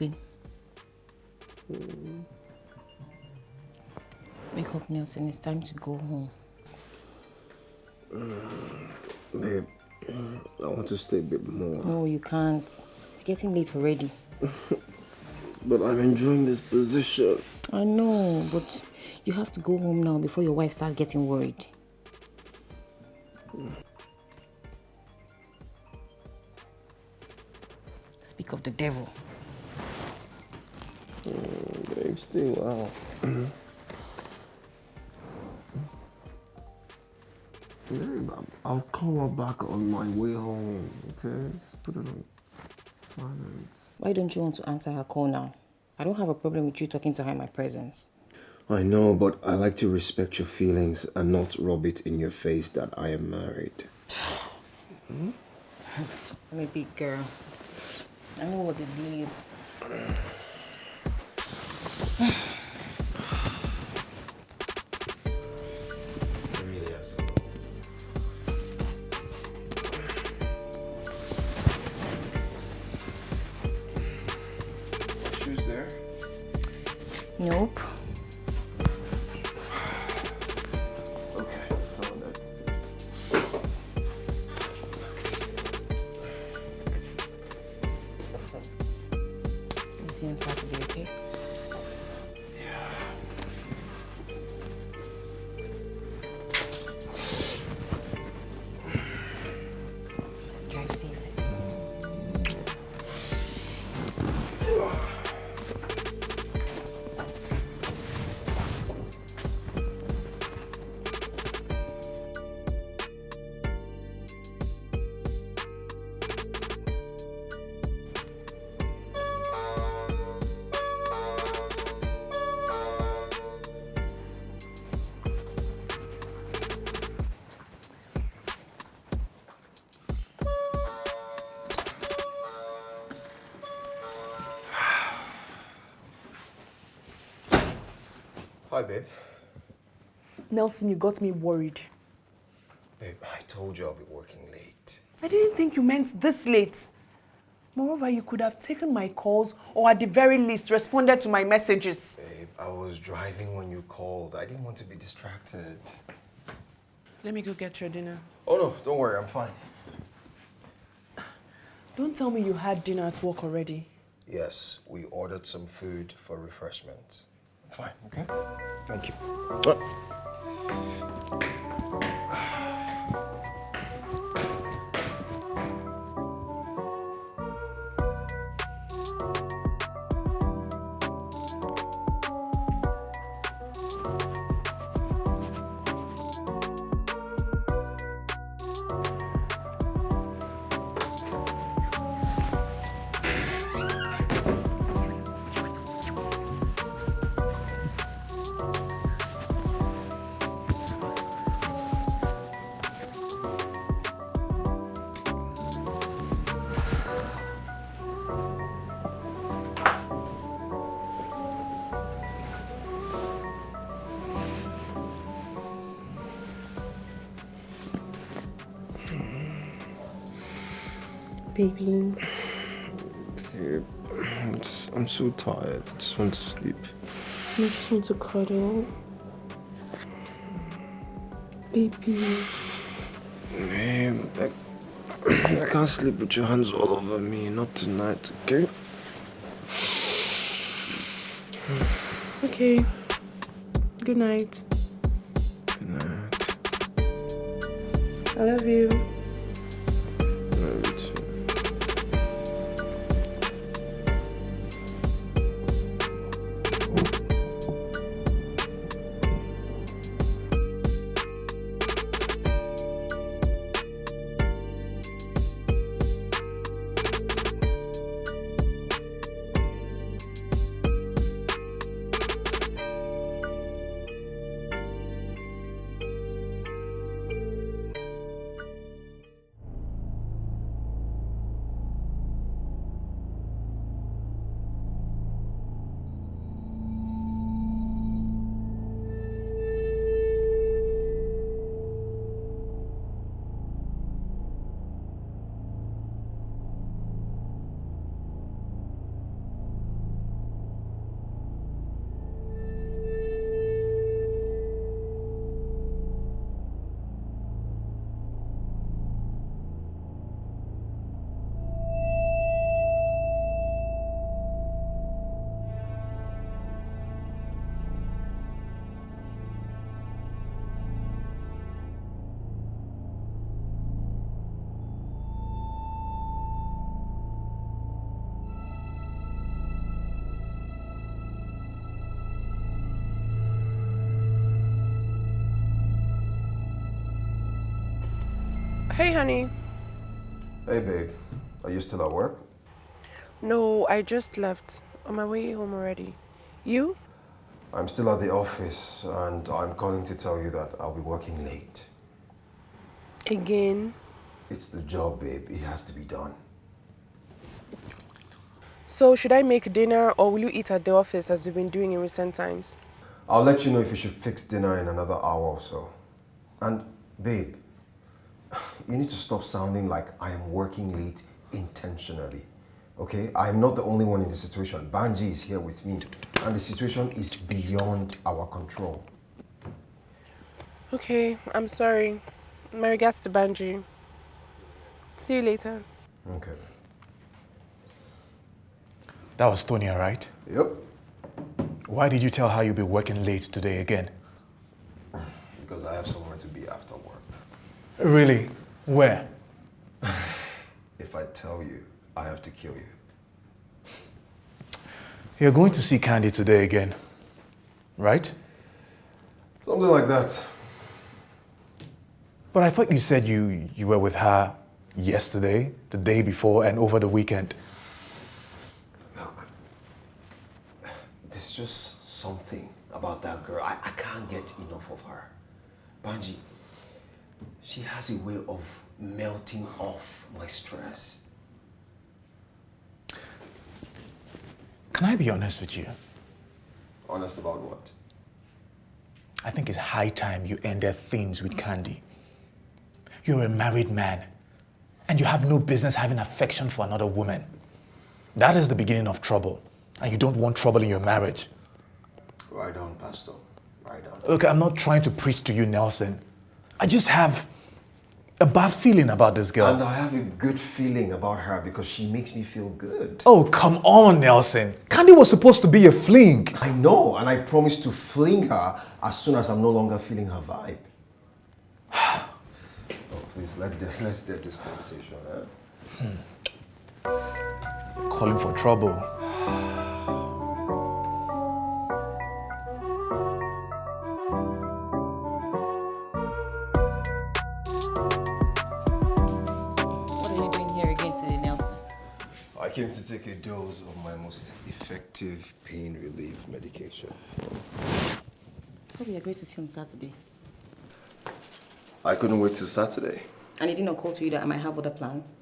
sleeping? Wake up, Nelson. It's time to go home. Babe, I want to stay a bit more. No, you can't. It's getting late already. But I'm enjoying this position. I know, but you have to go home now before your wife starts getting worried. Speak of the devil. Babe, stay well. Babe, I'll call her back on my way home, okay? Just put it on silence. Why don't you want to answer her call now? I don't have a problem with you talking to her in my presence. I know, but I like to respect your feelings and not rub it in your face that I am married. I'm a big girl. I know what the deal is. I really have to go. Shoes there? Nope. Okay, found it. We'll see you on Saturday, okay? Drive safe. Hi, babe. Nelson, you got me worried. Babe, I told you I'll be working late. I didn't think you meant this late. Moreover, you could have taken my calls or at the very least responded to my messages. Babe, I was driving when you called. I didn't want to be distracted. Let me go get your dinner. Oh no, don't worry, I'm fine. Don't tell me you had dinner at work already. Yes, we ordered some food for refreshment. I'm fine, okay? Thank you. Baby. Babe, I'm so tired. I just want to sleep. I just want to cuddle. Baby. Babe, I can't sleep with your hands all over me. Not tonight, okay? Okay. Good night. Good night. I love you. Love you too. Hey, honey. Hey, babe. Are you still at work? No, I just left. On my way home already. You? I'm still at the office, and I'm calling to tell you that I'll be working late. Again? It's the job, babe. It has to be done. So, should I make dinner or will you eat at the office as you've been doing in recent times? I'll let you know if you should fix dinner in another hour or so. And, babe, you need to stop sounding like I am working late intentionally. Okay? I am not the only one in this situation. Banji is here with me, and the situation is beyond our control. Okay, I'm sorry. My regards to Banji. See you later. Okay. That was Tonya, right? Yep. Why did you tell her you'll be working late today again? Because I have somewhere to be after work. Really? Where? If I tell you, I have to kill you. You're going to see Candy today again, right? Something like that. But I thought you said you were with her yesterday, the day before, and over the weekend. Look, there's just something about that girl. I can't get enough of her. Banji, she has a way of melting off my stress. Can I be honest with you? Honest about what? I think it's high time you ended things with Candy. You're a married man, and you have no business having affection for another woman. That is the beginning of trouble, and you don't want trouble in your marriage. Right on, Pastor. Right on. Look, I'm not trying to preach to you, Nelson. I just have a bad feeling about this girl. And I have a good feeling about her because she makes me feel good. Oh, come on, Nelson. Candy was supposed to be a fling. I know, and I promise to fling her as soon as I'm no longer feeling her vibe. Oh, please, let's get this conversation. Calling for trouble. What are you doing here again today, Nelson? I came to take a dose of my most effective pain relief medication. Hope you're going to see on Saturday. I couldn't wait till Saturday. And he did not call to you that I might have other plans?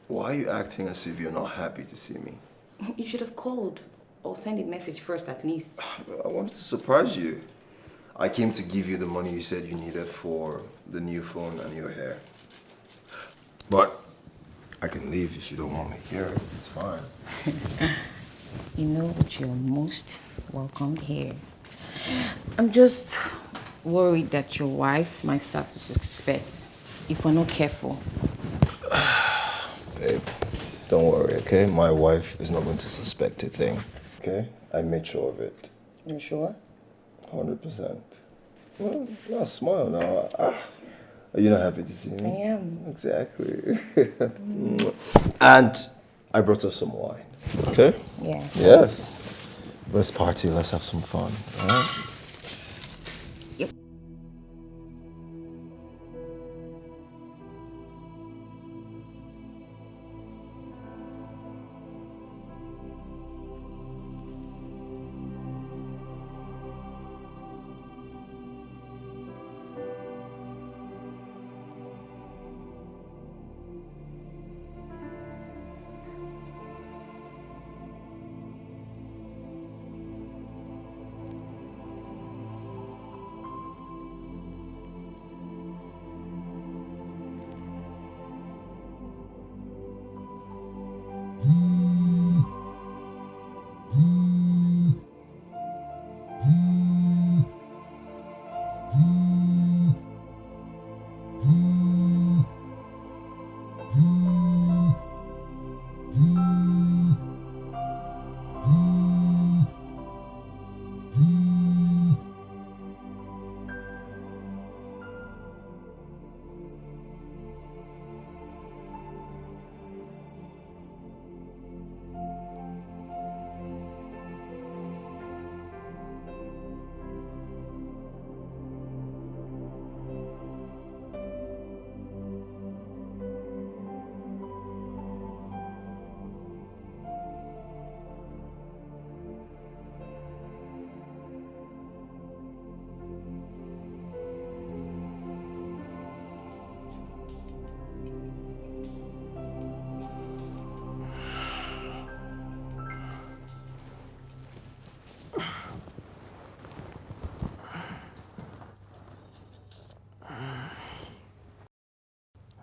Why are you acting as if you're not happy to see me? You should have called. Or send a message first, at least. I wanted to surprise you. I came to give you the money you said you needed for the new phone and your hair. But I can leave if you don't want me here. It's fine. You know that you're most welcome here. I'm just worried that your wife might start to suspect if we're not careful. Babe, don't worry, okay? My wife is not going to suspect a thing. Okay? I made sure of it. You sure? 100%. Well, now smile now. Are you not happy to see me? I am. Exactly. And I brought us some wine. Okay? Yes. Yes. Let's party. Let's have some fun. All right? Yep.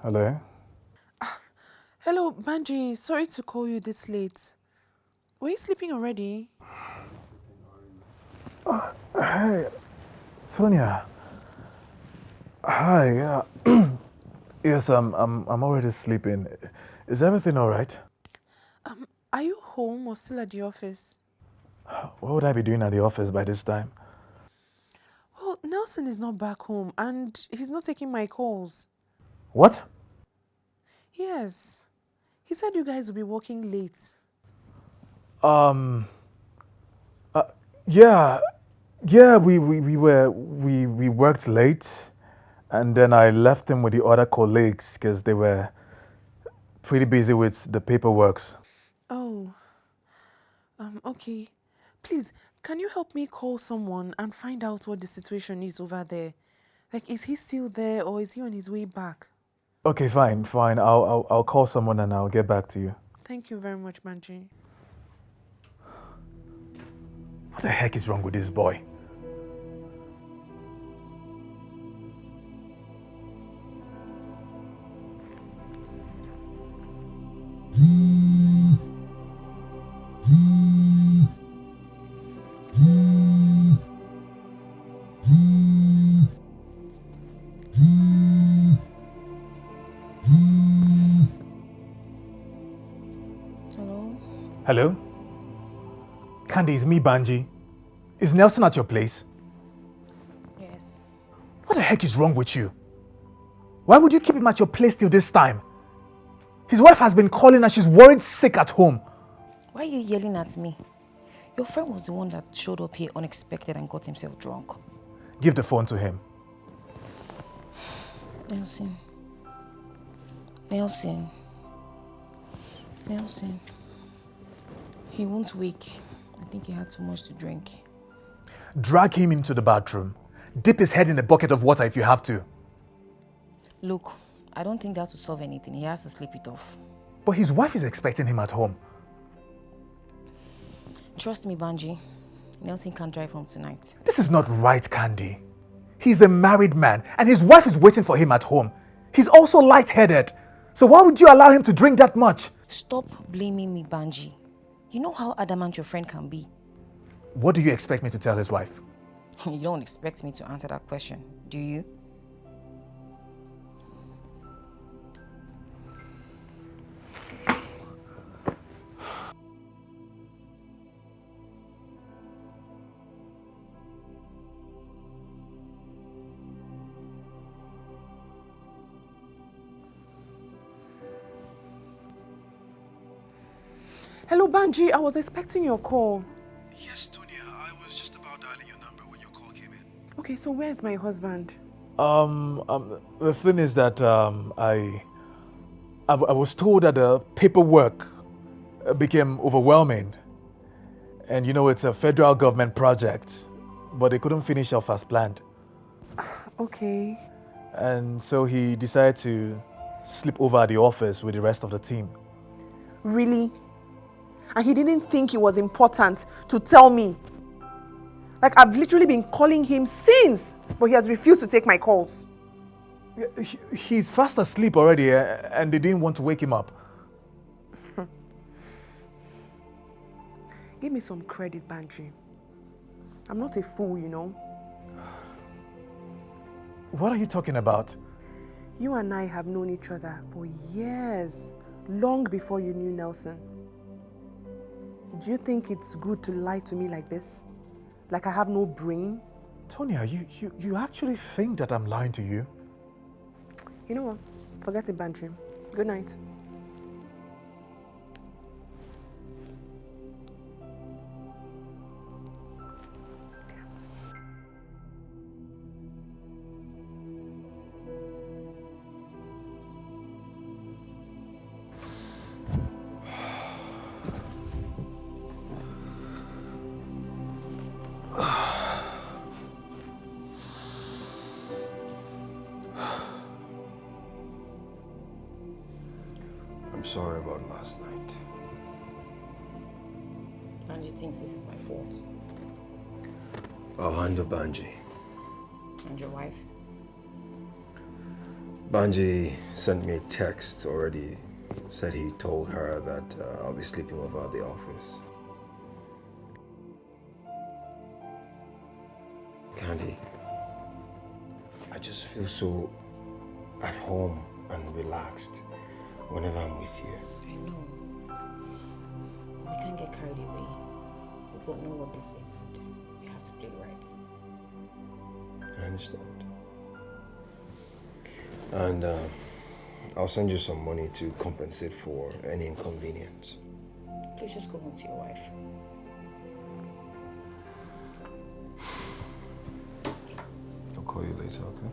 Hello? Hello, Banji. Sorry to call you this late. Were you sleeping already? Tonya. Hi, yeah. Yes, I'm already sleeping. Is everything all right? Are you home or still at the office? What would I be doing at the office by this time? Well, Nelson is not back home and he's not taking my calls. What? Yes. He said you guys will be working late. Um, uh, yeah, yeah, we worked late, and then I left him with the other colleagues because they were pretty busy with the paperwork. Oh, okay. Please, can you help me call someone and find out what the situation is over there? Like, is he still there or is he on his way back? Okay, fine. I'll call someone and I'll get back to you. Thank you very much, Banji. What the heck is wrong with this boy? Hello? Hello? Candy, it's me, Banji. Is Nelson at your place? Yes. What the heck is wrong with you? Why would you keep him at your place till this time? His wife has been calling and she's worried sick at home. Why are you yelling at me? Your friend was the one that showed up here unexpected and got himself drunk. Give the phone to him. Nelson. Nelson. Nelson. He won't wake. I think he had too much to drink. Drag him into the bathroom. Dip his head in a bucket of water if you have to. Look, I don't think that will solve anything. He has to sleep it off. But his wife is expecting him at home. Trust me, Banji. Nelson can't drive home tonight. This is not right, Candy. He's a married man and his wife is waiting for him at home. He's also lightheaded. So why would you allow him to drink that much? Stop blaming me, Banji. You know how adamant your friend can be. What do you expect me to tell his wife? You don't expect me to answer that question, do you? Hello, Banji. I was expecting your call. Yes, Tonya, I was just about dialing your number when your call came in. Okay, so where's my husband? The thing is that I was told that the paperwork became overwhelming. And you know, it's a federal government project, but they couldn't finish off as planned. Okay. And so he decided to sleep over at the office with the rest of the team. Really? And he didn't think it was important to tell me. Like, I've literally been calling him since, but he has refused to take my calls. He's fast asleep already, and they didn't want to wake him up. Give me some credit, Banji. I'm not a fool, you know. What are you talking about? You and I have known each other for years, long before you knew Nelson. Do you think it's good to lie to me like this? Like I have no brain? Tonya, you actually think that I'm lying to you? You know what? Forget it, Banji. Good night. I'm sorry about last night. Banji thinks this is my fault. I'll handle Banji. And your wife? Banji sent me a text already. Said he told her that I'll be sleeping over at the office. Candy, I just feel so at home and relaxed whenever I'm with you. I know. We can't get carried away. We both know what this is and we have to play right. I understand. And I'll send you some money to compensate for any inconvenience. Please just go home to your wife. I'll call you later, okay?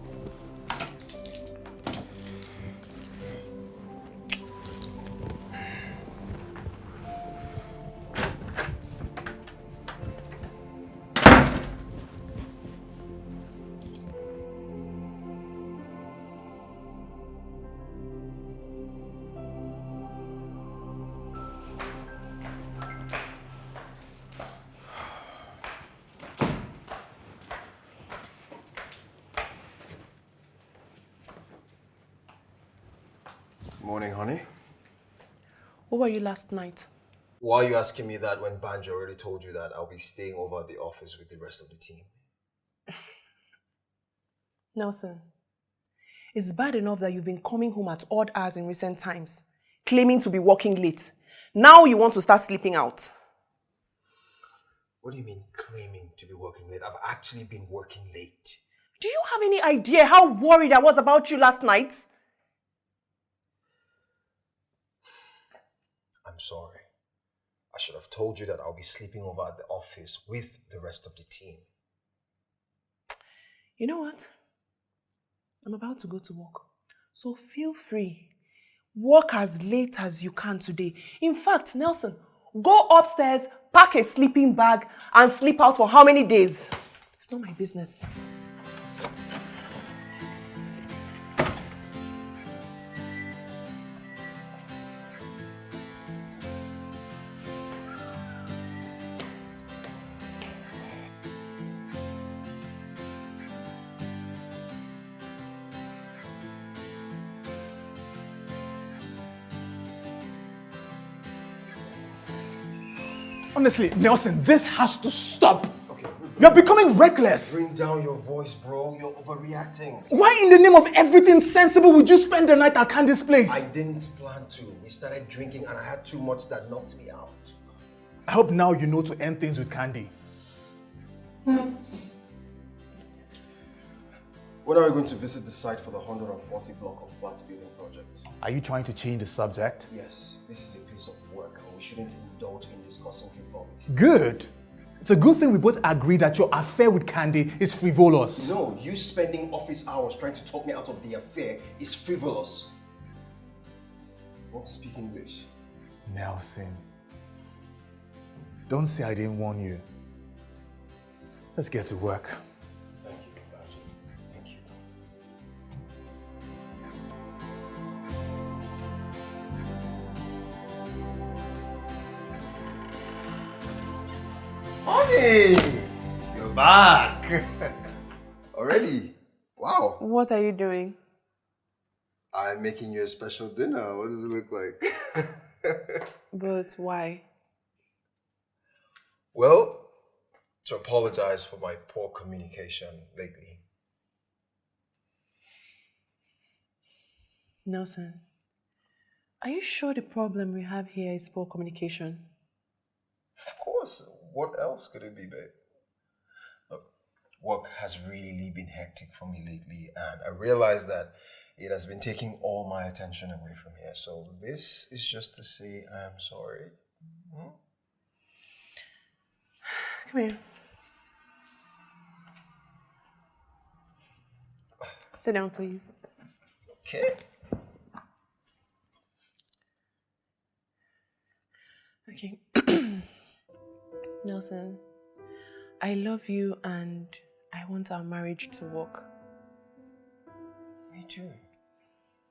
Morning, honey. Where were you last night? Why are you asking me that when Banjo already told you that I'll be staying over at the office with the rest of the team? Nelson, it's bad enough that you've been coming home at odd hours in recent times, claiming to be working late. Now you want to start sleeping out. What do you mean claiming to be working late? I've actually been working late. Do you have any idea how worried I was about you last night? I'm sorry. I should have told you that I'll be sleeping over at the office with the rest of the team. You know what? I'm about to go to work. So feel free. Work as late as you can today. In fact, Nelson, go upstairs, pack a sleeping bag, and sleep out for how many days? It's not my business. Honestly, Nelson, this has to stop. Okay. You're becoming reckless. Bring down your voice, bro. You're overreacting. Why in the name of everything sensible would you spend the night at Candy's place? I didn't plan to. We started drinking and I had too much that knocked me out. I hope now you know to end things with Candy. When are we going to visit the site for the 140 block of flats building project? Are you trying to change the subject? Yes, this is a place of work and we shouldn't indulge in discussing frivolity. Good. It's a good thing we both agree that your affair with Candy is frivolous. No, you spending office hours trying to talk me out of the affair is frivolous. Don't speak English. Nelson, don't say I didn't warn you. Let's get to work. Thank you, Baji. Thank you. Honey, you're back. Already? Wow. What are you doing? I'm making you a special dinner. What does it look like? But why? Well, to apologize for my poor communication lately. Nelson, are you sure the problem we have here is poor communication? Of course. What else could it be, babe? Look, work has really been hectic for me lately, and I realized that it has been taking all my attention away from here. So this is just to say I am sorry. Hmm? Come here. Sit down, please. Okay. Okay. Nelson, I love you and I want our marriage to work. Me too.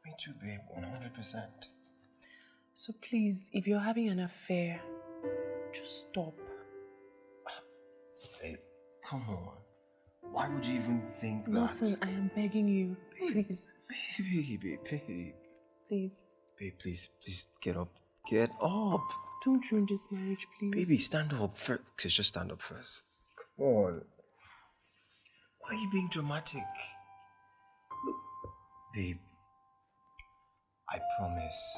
Me too, babe. 100%. So please, if you're having an affair, just stop. Babe, come on. Why would you even think that? Listen, I am begging you. Please. Babe. Please. Babe, please get up. Get up. Don't ruin this marriage, please. Baby, stand up first. Okay, just stand up first. Come on. Why are you being dramatic? Look, babe, I promise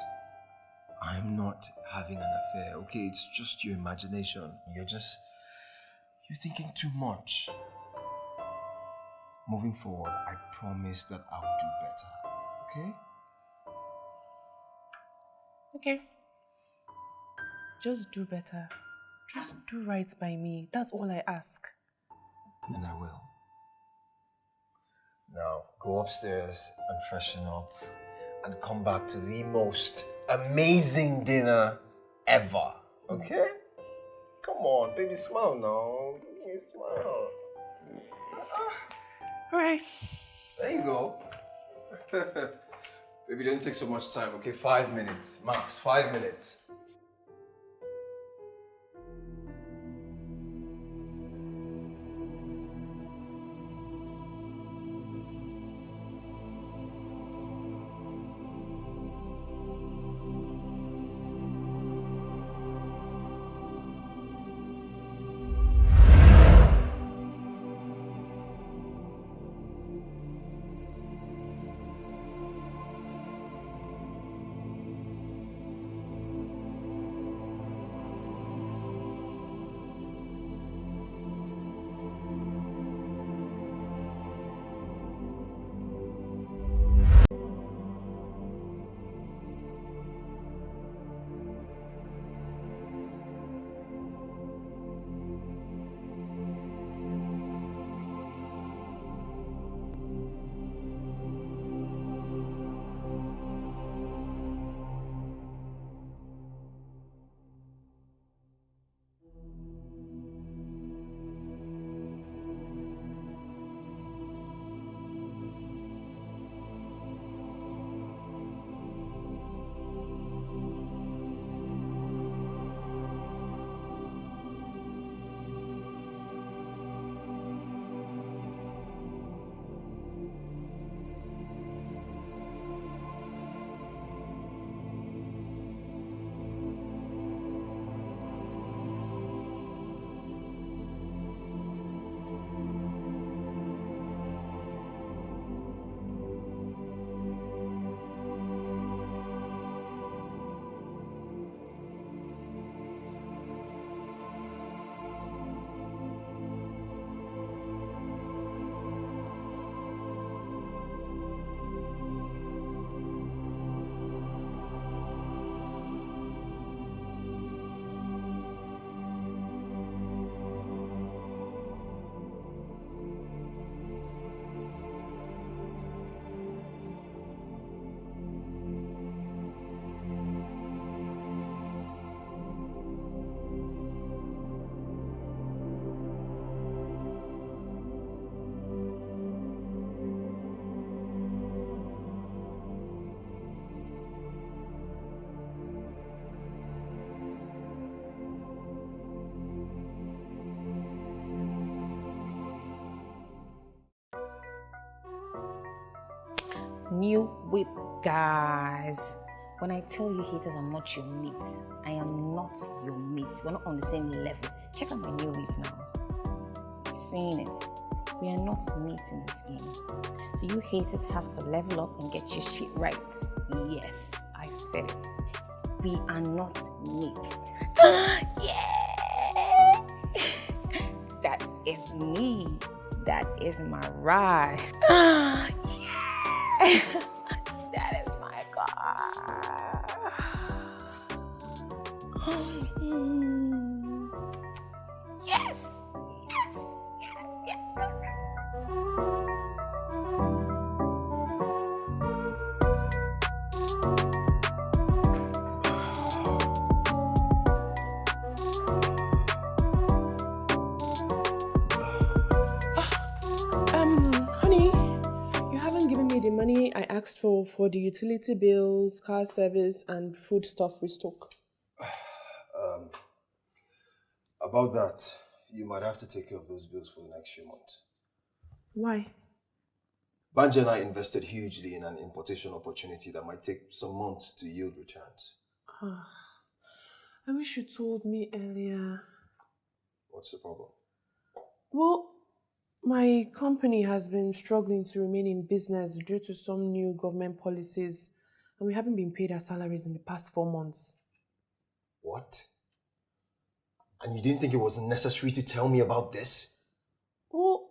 I'm not having an affair, okay? It's just your imagination. You're thinking too much. Moving forward, I promise that I'll do better, okay? Okay. Just do better. Just do right by me. That's all I ask. And I will. Now, go upstairs and freshen up and come back to the most amazing dinner ever, okay? Come on, baby, smile now. Baby, smile. All right. There you go. Baby, don't take so much time, okay? 5 minutes, max 5 minutes. New whip, guys. When I tell you haters, I'm not your mate. I am not your mate. We're not on the same level. Check out my new whip now. Seeing it. We are not mates in this game. So you haters have to level up and get your shit right. Yes, I said it. We are not mates. Yeah! That is me. That is my ride. That is my car. Yes. Honey, you haven't given me the money I asked for the utility bills, car service, and food stuff we stock. About that, you might have to take care of those bills for the next few months. Why? Banji and I invested hugely in an importation opportunity that might take some months to yield returns. I wish you told me earlier. What's the problem? Well, my company has been struggling to remain in business due to some new government policies, and we haven't been paid our salaries in the past 4 months. What? And you didn't think it was necessary to tell me about this? Well,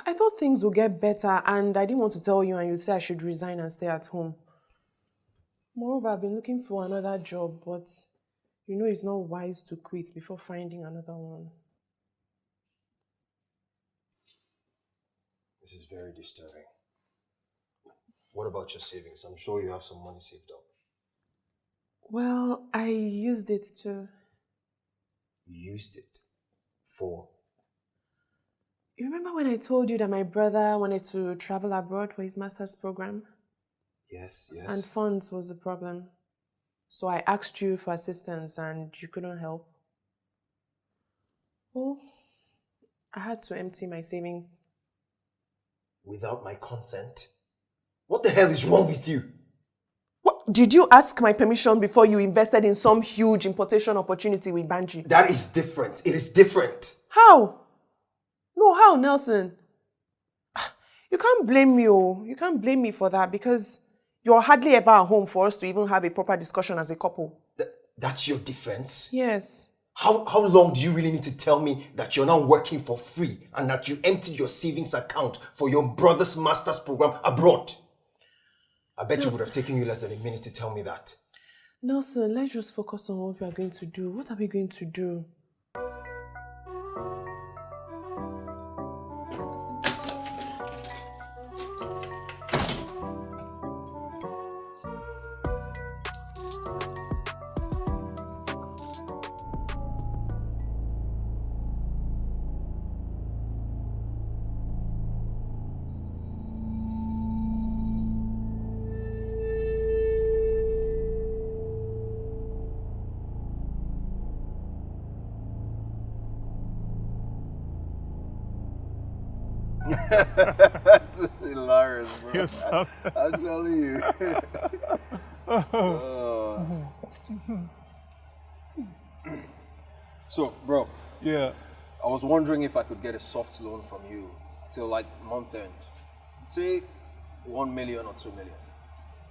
I thought things would get better, and I didn't want to tell you and you say I should resign and stay at home. Moreover, I've been looking for another job, but you know it's not wise to quit before finding another one. This is very disturbing. What about your savings? I'm sure you have some money saved up. Well, I used it to... You used it for... You remember when I told you that my brother wanted to travel abroad for his master's program? Yes. And funds was the problem. So I asked you for assistance and you couldn't help. Well, I had to empty my savings. Without my consent? What the hell is wrong with you? What? Did you ask my permission before you invested in some huge importation opportunity with Banji? That is different. It is different. How? No, how, Nelson? You can't blame me, oh. You can't blame me for that because you're hardly ever at home for us to even have a proper discussion as a couple. That's your defense? Yes. How long do you really need to tell me that you're now working for free and that you emptied your savings account for your brother's master's program abroad? I bet you would have taken you less than a minute to tell me that. Nelson, let's just focus on what we are going to do. What are we going to do? That's hilarious, bro. You're so... I'm telling you. So, bro. Yeah. I was wondering if I could get a soft loan from you till like month end. Say 1 million or 2 million.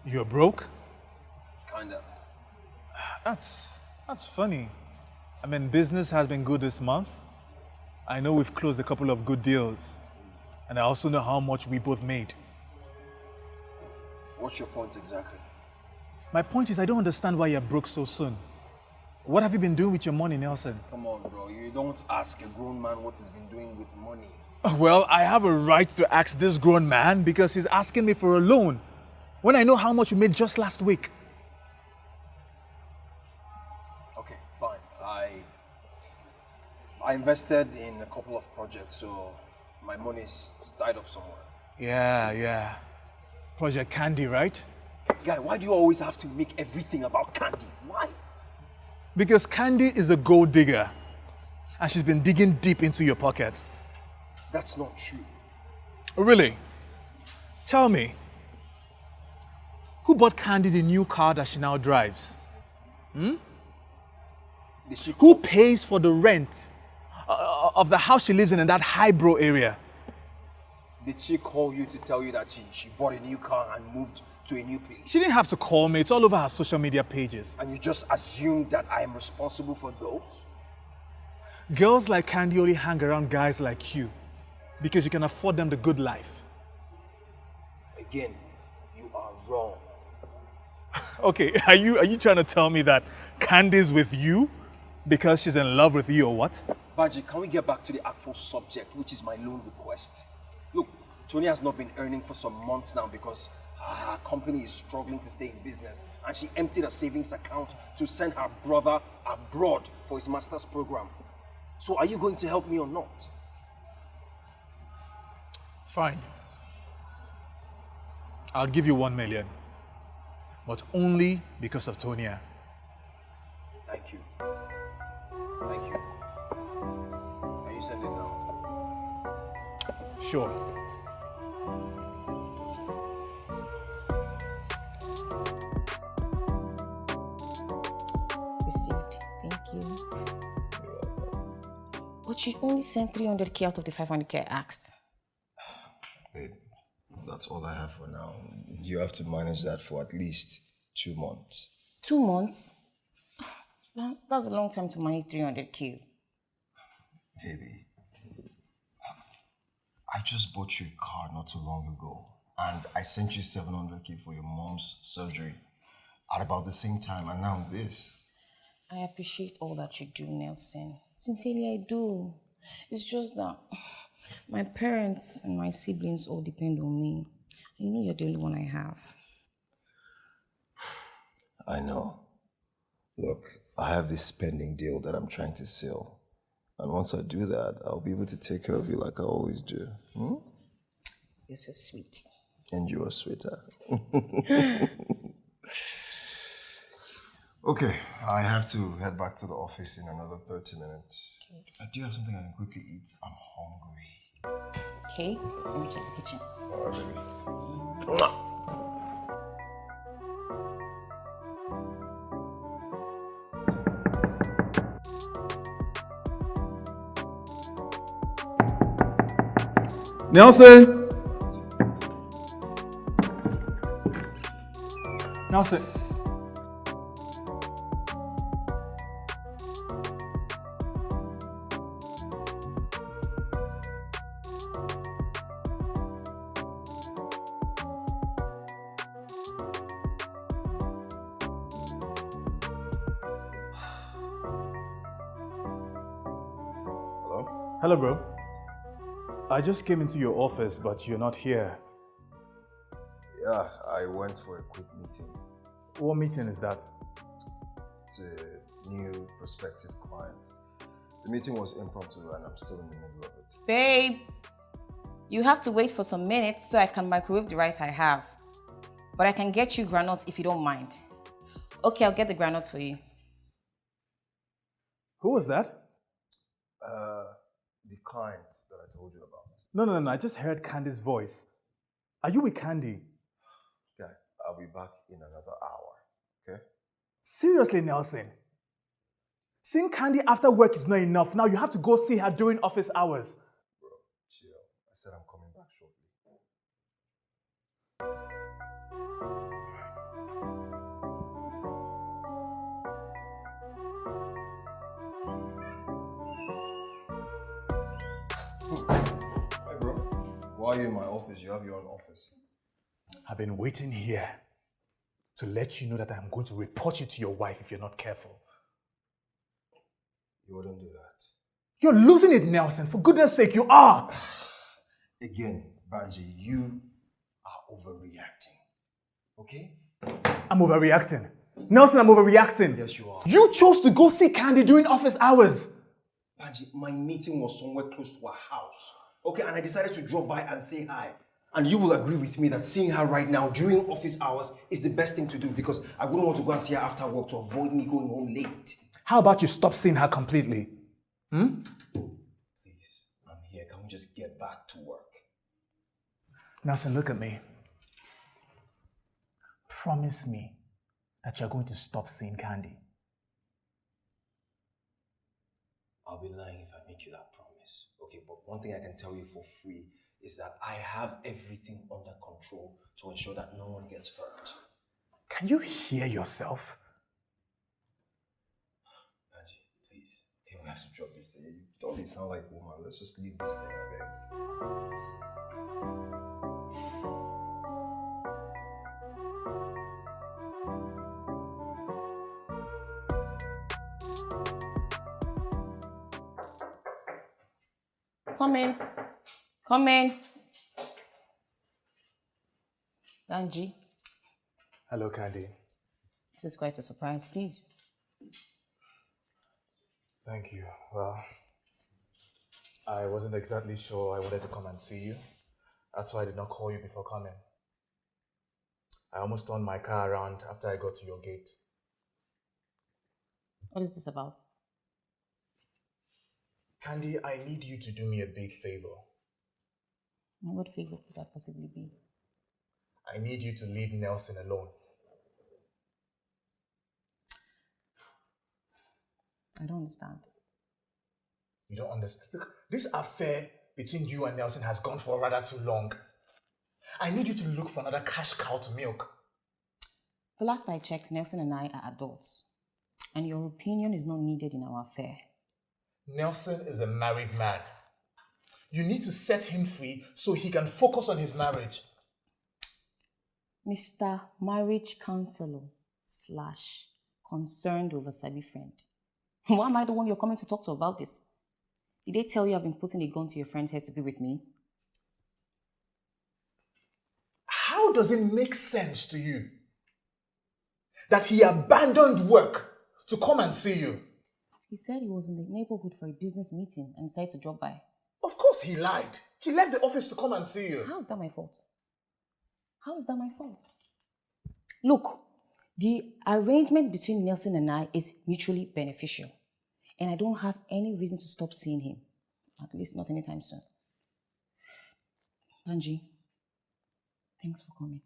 You're broke? Kinda. That's funny. I mean, business has been good this month. I know we've closed a couple of good deals. And I also know how much we both made. What's your point exactly? My point is I don't understand why you're broke so soon. What have you been doing with your money, Nelson? Come on, bro. You don't ask a grown man what he's been doing with money. Well, I have a right to ask this grown man because he's asking me for a loan when I know how much you made just last week. Okay, fine. I invested in a couple of projects, so my money's tied up somewhere. Yeah. Project Candy, right? Guy, why do you always have to make everything about Candy? Why? Because Candy is a gold digger and she's been digging deep into your pockets. That's not true. Really? Tell me, who bought Candy the new car that she now drives? Who pays for the rent of the house she lives in that highbrow area? Did she call you to tell you that she bought a new car and moved to a new place? She didn't have to call me. It's all over her social media pages. And you just assumed that I am responsible for those? Girls like Candy only hang around guys like you because you can afford them the good life. Again, you are wrong. Okay, are you trying to tell me that Candy's with you because she's in love with you or what? Banji, can we get back to the actual subject, which is my loan request? Look, Tony has not been earning for some months now because her company is struggling to stay in business, and she emptied her savings account to send her brother abroad for his master's program. So are you going to help me or not? Fine. I'll give you 1 million, but only because of Tonia. Thank you. Thank you. Can you send it now? Sure. She only sent 300k out of the 500k I asked. Babe, that's all I have for now. You have to manage that for at least 2 months. 2 months? Well, that's a long time to manage 300k. Baby, I just bought you a car not too long ago. And I sent you 700k for your mom's surgery at about the same time. And now this. I appreciate all that you do, Nelson. Sincerely, I do. It's just that my parents and my siblings all depend on me. You know you're the only one I have. I know. Look, I have this pending deal that I'm trying to sell. And once I do that, I'll be able to take care of you like I always do. Hmm? You're so sweet. And you are sweeter. Okay, I have to head back to the office in another 30 minutes. Okay. Do you have something I can quickly eat? I'm hungry. Okay, let me check the kitchen. All right, baby. Nelson! Nelson! Hello? Hello, bro. I just came into your office, but you're not here. Yeah, I went for a quick meeting. What meeting is that? It's a new prospective client. The meeting was impromptu and I'm still in the middle of it. Babe, you have to wait for some minutes so I can microwave the rice I have. But I can get you granules if you don't mind. Okay, I'll get the granules for you. Who was that? The client that I told you about. No. I just heard Candy's voice. Are you with Candy? Yeah, I'll be back in another hour, okay? Seriously, Nelson? Seeing Candy after work is not enough. Now you have to go see her during office hours. Bro, chill. I said I'm coming back shortly. Hey, bro. Why are you in my office? You have your own office. I've been waiting here to let you know that I'm going to report you to your wife if you're not careful. You wouldn't do that. You're losing it, Nelson. For goodness sake, you are. Again, Banji, you are overreacting. Okay? I'm overreacting. Nelson, I'm overreacting. Yes, you are. You chose to go see Candy during office hours. Banji, my meeting was somewhere close to our house. Okay, and I decided to drop by and say hi. And you will agree with me that seeing her right now during office hours is the best thing to do because I wouldn't want to go and see her after work to avoid me going home late. How about you stop seeing her completely? Please, I'm here. Can we just get back to work? Nelson, look at me. Promise me that you're going to stop seeing Candy. I'll be lying if I make you that promise. Okay, but one thing I can tell you for free is that I have everything under control to ensure that no one gets hurt. Can you hear yourself? Banji, please. Okay, we have to drop this thing. You don't really sound like a woman. Let's just leave this thing, I beg. Come in. Come in. Banji, Hello, Candy. this is quite a surprise, please. Thank you. Well, I wasn't exactly sure I wanted to come and see you. That's why I did not call you before coming. I almost turned my car around after I got to your gate. What is this about? Candy, I need you to do me a big favor. What favor could that possibly be? I need you to leave Nelson alone. I don't understand. You don't understand. Look, this affair between you and Nelson has gone for rather too long. I need you to look for another cash cow to milk. The last I checked, Nelson and I are adults. And your opinion is not needed in our affair. Nelson is a married man. You need to set him free so he can focus on his marriage. Mr. Marriage Counselor / concerned over Sabi friend. Why am I the one you're coming to talk to about this? Did they tell you I've been putting a gun to your friend's head to be with me? How does it make sense to you that he abandoned work to come and see you? He said he was in the neighborhood for a business meeting and decided to drop by. Of course he lied. He left the office to come and see you. How is that my fault? How is that my fault? Look, the arrangement between Nelson and I is mutually beneficial. And I don't have any reason to stop seeing him. At least not anytime soon. Angie, thanks for coming.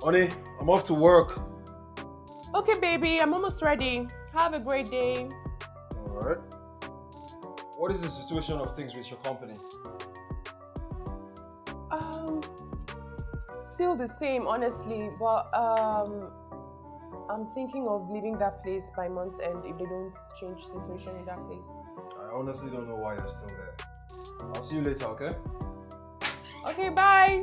Honey, I'm off to work. Okay, baby, I'm almost ready. Have a great day. Alright. What is the situation of things with your company? Still the same, honestly, but I'm thinking of leaving that place by month's end if they don't change the situation in that place. I honestly don't know why you're still there. I'll see you later, okay? Okay, bye.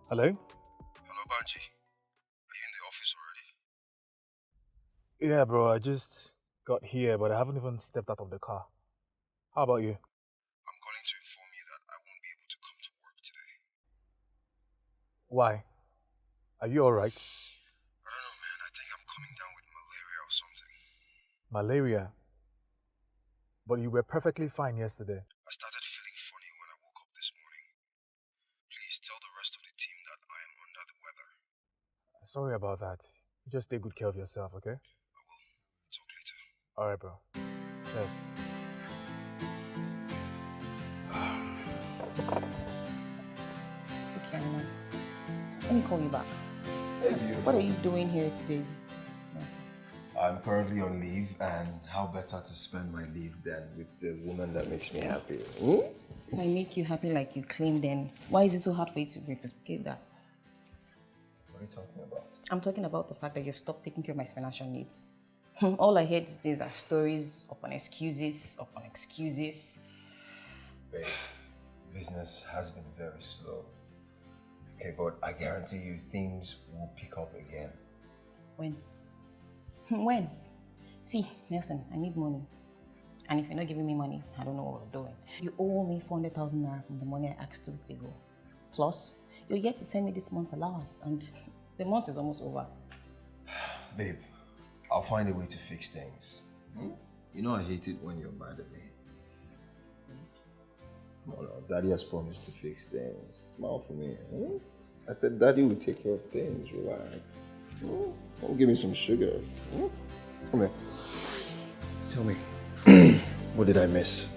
Hello? Hello, Banji. Are you in the office already? Yeah, bro, I just got here, but I haven't even stepped out of the car. How about you? I'm calling to inform you that I won't be able to come to work today. Why? Are you alright? I don't know, man. I think I'm coming down with malaria or something. Malaria? But you were perfectly fine yesterday. I started feeling funny when I woke up this morning. Please tell the rest of the team that I am under the weather. Sorry about that. Just take good care of yourself, okay? I will. Talk later. Alright, bro. Cheers. Okay, Anna. Let me call you back. Hey, beautiful. What are you doing here today? Yes. I'm currently on leave, and how better to spend my leave than with the woman that makes me happy? If I make you happy like you claim, then why is it so hard for you to reciprocate that? What are you talking about? I'm talking about the fact that you've stopped taking care of my financial needs. All I hear these days are stories upon excuses upon excuses. Babe, business has been very slow. Okay, but I guarantee you things will pick up again. When? When? See, Nelson, I need money. And if you're not giving me money, I don't know what we're doing. You owe me 400,000 naira from the money I asked 2 weeks ago. Plus, you're yet to send me this month's allowance, and the month is almost over. Babe, I'll find a way to fix things. You know I hate it when you're mad at me. Come on now, Daddy has promised to fix things. Smile for me. I said Daddy will take care of things. Relax. Don't give me some sugar. Come here. Tell me, what did I miss?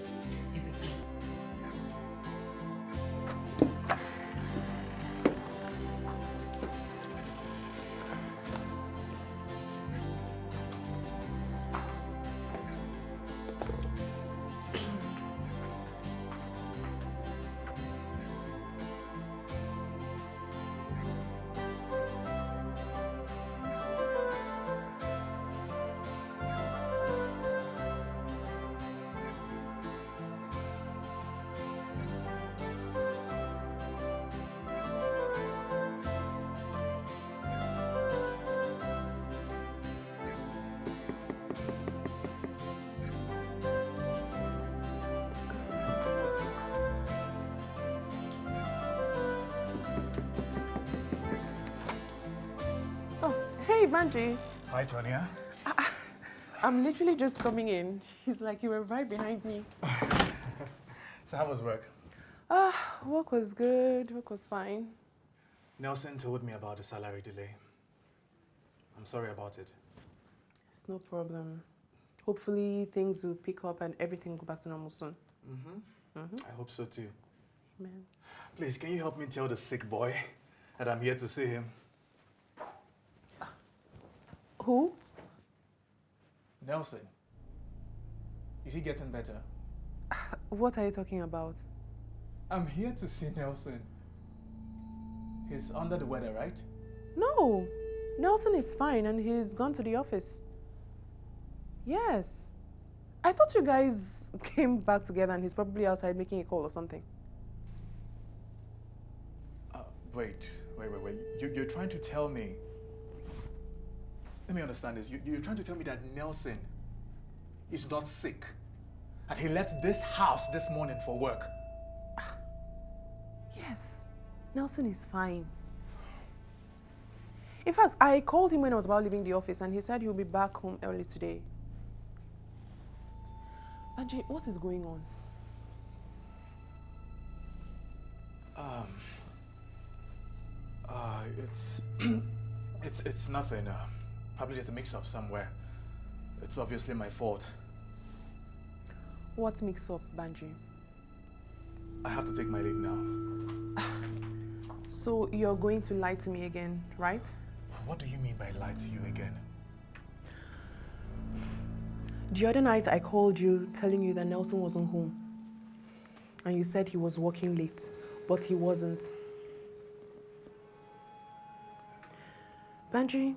Banji. Hi, Tonya. I'm literally just coming in. She's like, you were right behind me. So how was work? Work was good. Work was fine. Nelson told me about the salary delay. I'm sorry about it. It's no problem. Hopefully things will pick up and everything will go back to normal soon. I hope so too. Amen. Please, can you help me tell the sick boy that I'm here to see him? Who? Nelson. Is he getting better? What are you talking about? I'm here to see Nelson. He's under the weather, right? No. Nelson is fine and he's gone to the office. Yes. I thought you guys came back together and he's probably outside making a call or something. Wait. You're trying to tell me... Let me understand this. You're trying to tell me that Nelson is not sick? And he left this house this morning for work? Yes. Nelson is fine. In fact, I called him when I was about leaving the office and he said he'll be back home early today. Angie, what is going on? It's nothing. Probably there's a mix-up somewhere. It's obviously my fault. What mix-up, Banji? I have to take my leave now. So you're going to lie to me again, right? What do you mean by lie to you again? The other night I called you telling you that Nelson wasn't home. And you said he was working late, but he wasn't. Banji,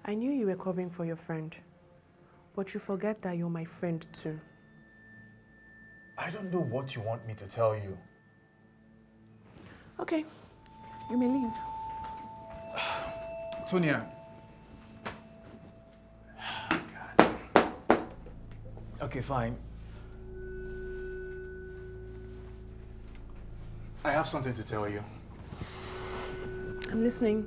I knew you were covering for your friend, but you forget that you're my friend too. I don't know what you want me to tell you. Okay, you may leave. Tonya. God. Okay, fine. I have something to tell you. I'm listening.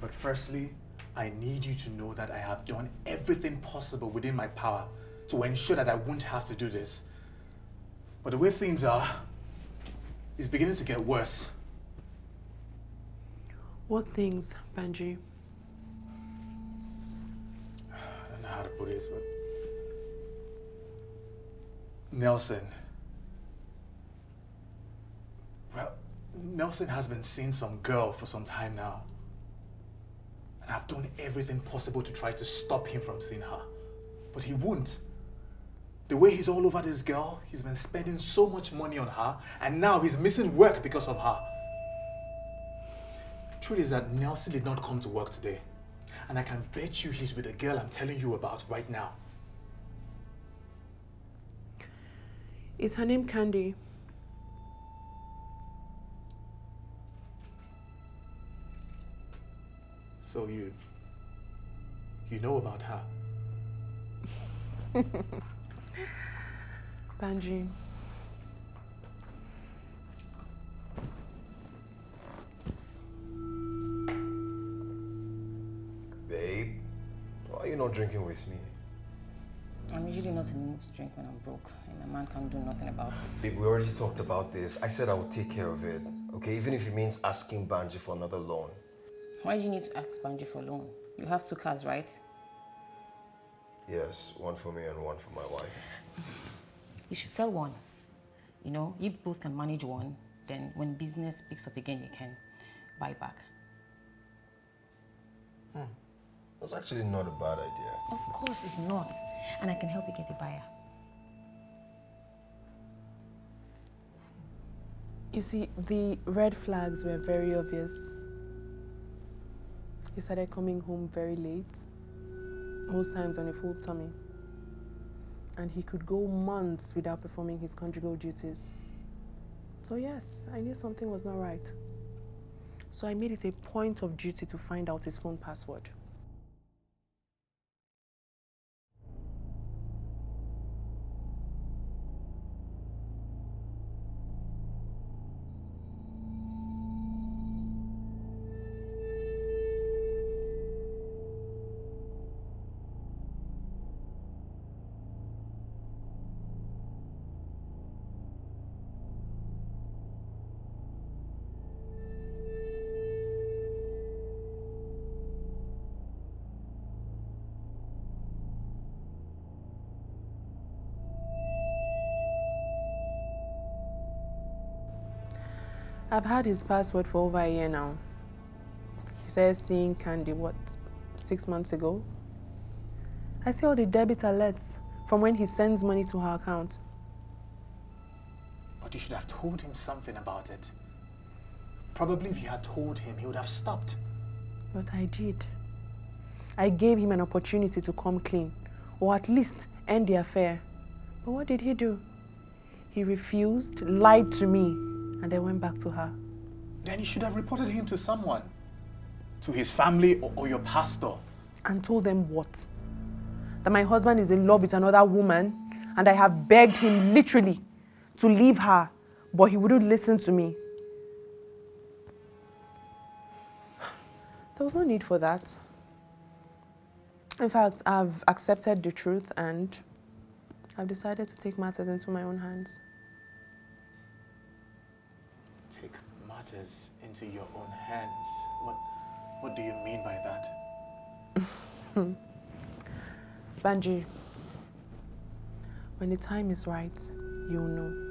But firstly, I need you to know that I have done everything possible within my power to ensure that I won't have to do this. But the way things are, it's beginning to get worse. What things, Banji? I don't know how to put this, but... Nelson. Well, Nelson has been seeing some girl for some time now. And I've done everything possible to try to stop him from seeing her. But he won't. The way he's all over this girl, he's been spending so much money on her, and now he's missing work because of her. Truth is that Nelson did not come to work today. And I can bet you he's with the girl I'm telling you about right now. Is her name Candy? So you know about her? Banji. Babe, why are you not drinking with me? I'm usually not in the mood to drink when I'm broke, and my man can't do nothing about it. Babe, we already talked about this. I said I would take care of it, okay? Even if it means asking Banji for another loan. Why do you need to ask Banji for loan? You have 2 cars, right? Yes, one for me and one for my wife. You should sell one. You know, you both can manage one. Then when business picks up again, you can buy back. That's actually not a bad idea. Of course it's not. And I can help you get a buyer. You see, the red flags were very obvious. He started coming home very late, most times on a full tummy. And he could go months without performing his conjugal duties. So yes, I knew something was not right. So I made it a point of duty to find out his phone password. I've had his password for over a year now. He says seeing Candy, 6 months ago? I see all the debit alerts from when he sends money to her account. But you should have told him something about it. Probably if you had told him, he would have stopped. But I did. I gave him an opportunity to come clean, or at least end the affair. But what did he do? He refused, lied to me, and then went back to her. Then you should have reported him to someone. To his family or your pastor. And told them what? That my husband is in love with another woman, and I have begged him literally to leave her, but he wouldn't listen to me. There was no need for that. In fact, I've accepted the truth and I've decided to take matters into my own hands. Take matters into your own hands? What do you mean by that? Banji, when the time is right, you'll know.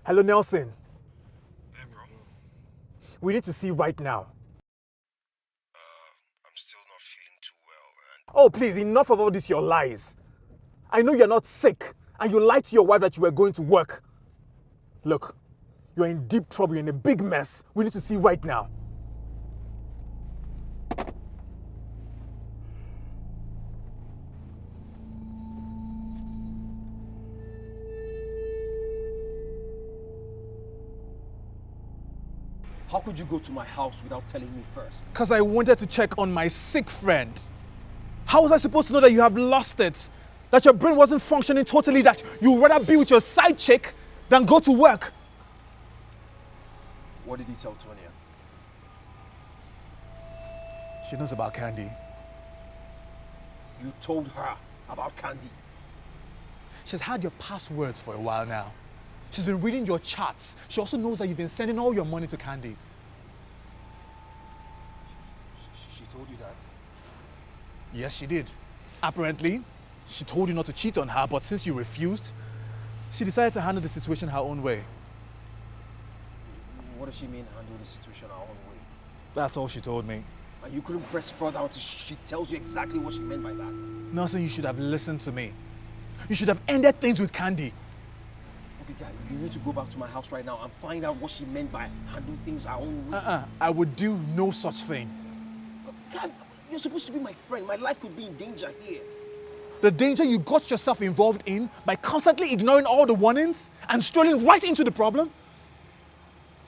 Hello, Nelson. Hey, bro. We need to see right now. I'm still not feeling too well, Oh, please, enough of all this, your lies. I know you're not sick, and you lied to your wife that you were going to work. Look, you're in deep trouble, you're in a big mess. We need to see right now. How could you go to my house without telling me first? Because I wanted to check on my sick friend. How was I supposed to know that you have lost it? That your brain wasn't functioning totally, that you'd rather be with your side chick than go to work? What did he tell Tonya? She knows about Candy. You told her about Candy. She's had your passwords for a while now. She's been reading your chats. She also knows that you've been sending all your money to Candy. She told you that? Yes, she did. Apparently, she told you not to cheat on her, but since you refused, she decided to handle the situation her own way. What does she mean handle the situation her own way? That's all she told me. And you couldn't press further until she tells you exactly what she meant by that. Nelson, you should have listened to me. You should have ended things with Candy. Okay, guy, you need to go back to my house right now and find out what she meant by handle things her own way. I would do no such thing. God, you're supposed to be my friend. My life could be in danger here. The danger you got yourself involved in by constantly ignoring all the warnings and strolling right into the problem?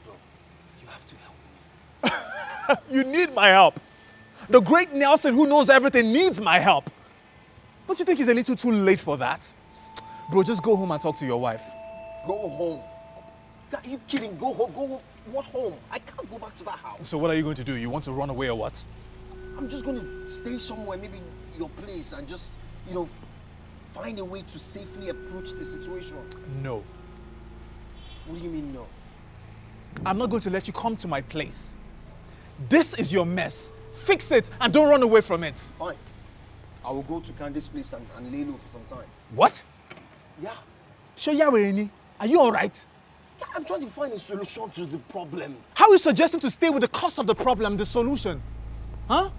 Bro, you have to help me. You need my help. The great Nelson who knows everything needs my help. Don't you think it's a little too late for that? Bro, just go home and talk to your wife. Go home. God, are you kidding? Go home. Go home. What home? I can't go back to that house. So what are you going to do? You want to run away or what? I'm just going to stay somewhere, maybe your place, and just, find a way to safely approach the situation. No. What do you mean, no? I'm not going to let you come to my place. This is your mess. Fix it and don't run away from it. Fine. I will go to Candy's place and lay low for some time. What? Yeah. Shoyaweni, are you all right? Yeah, I'm trying to find a solution to the problem. How are you suggesting to stay with the cause of the problem, the solution? Huh?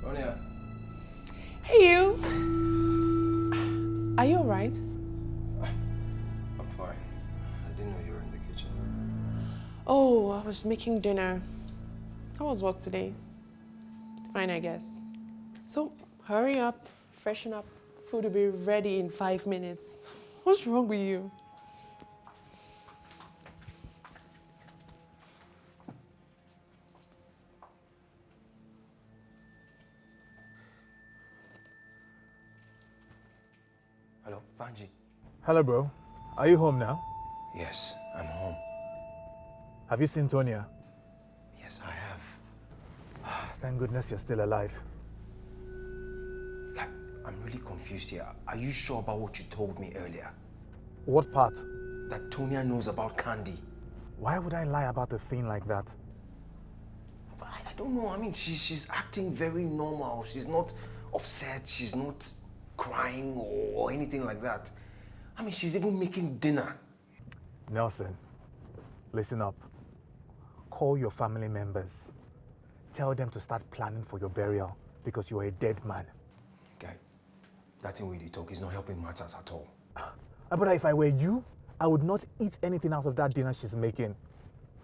Tonya. Hey, you. Are you alright? I'm fine. I didn't know you were in the kitchen. Oh, I was making dinner. How was work today? Fine, I guess. So, hurry up, freshen up. Food will be ready in 5 minutes. What's wrong with you? Hello, Banji. Hello, bro. Are you home now? Yes, I'm home. Have you seen Tonya? Yes, I have. Thank goodness you're still alive. Guy, I'm really confused here. Are you sure about what you told me earlier? What part? That Tonya knows about Candy. Why would I lie about a thing like that? But I don't know. I mean, she's acting very normal. She's not upset. She's not crying or anything like that. I mean, she's even making dinner. Nelson, listen up. Call your family members. Tell them to start planning for your burial because you are a dead man. Guy, that thing with the talk is not helping matters at all. But if I were you, I would not eat anything out of that dinner she's making.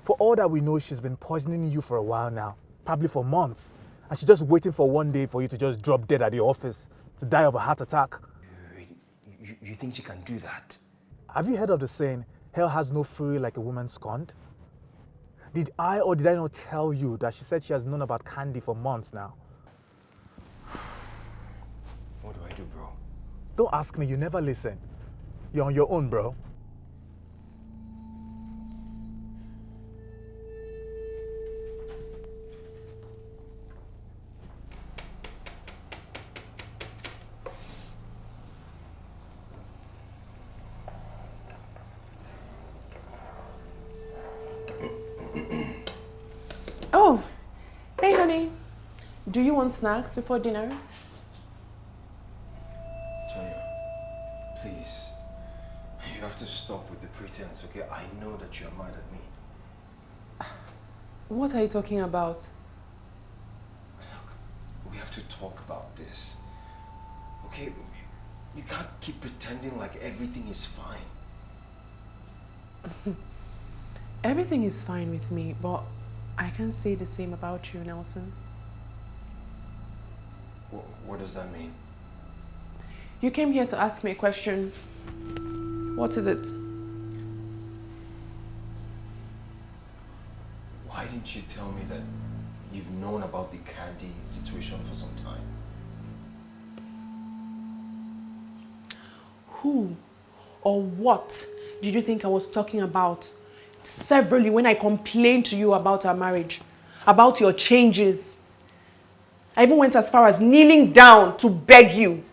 For all that we know, she's been poisoning you for a while now, probably for months. And she's just waiting for one day for you to just drop dead at the office, to die of a heart attack. You think she can do that? Have you heard of the saying, hell has no fury like a woman scorned? Did I or did I not tell you that she said she has known about Candy for months now? What do I do, bro? Don't ask me, you never listen. You're on your own, bro. Oh, hey honey. Do you want snacks before dinner? Tonya, please. You have to stop with the pretense, okay? I know that you're mad at me. What are you talking about? Look, we have to talk about this. Okay? You can't keep pretending like everything is fine. Everything is fine with me, but I can't say the same about you, Nelson. What does that mean? You came here to ask me a question. What is it? Why didn't you tell me that you've known about the Candy situation for some time? Who or what did you think I was talking about severally when I complained to you about our marriage, about your changes? I even went as far as kneeling down to beg you.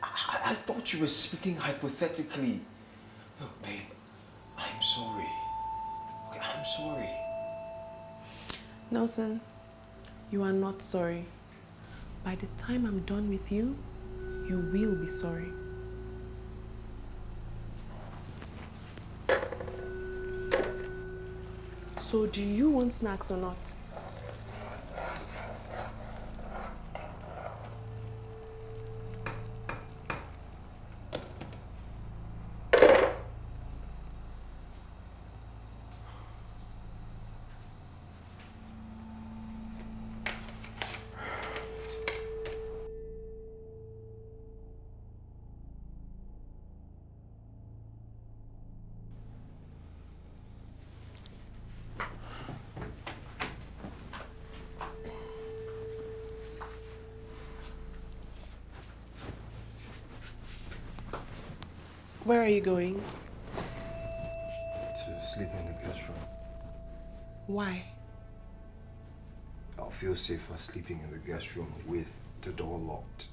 I thought you were speaking hypothetically. Look, babe, I'm sorry. Okay, I'm sorry. Nelson, you are not sorry. By the time I'm done with you, you will be sorry. So do you want snacks or not? Where are you going? To sleep in the guest room. Why? I'll feel safer sleeping in the guest room with the door locked.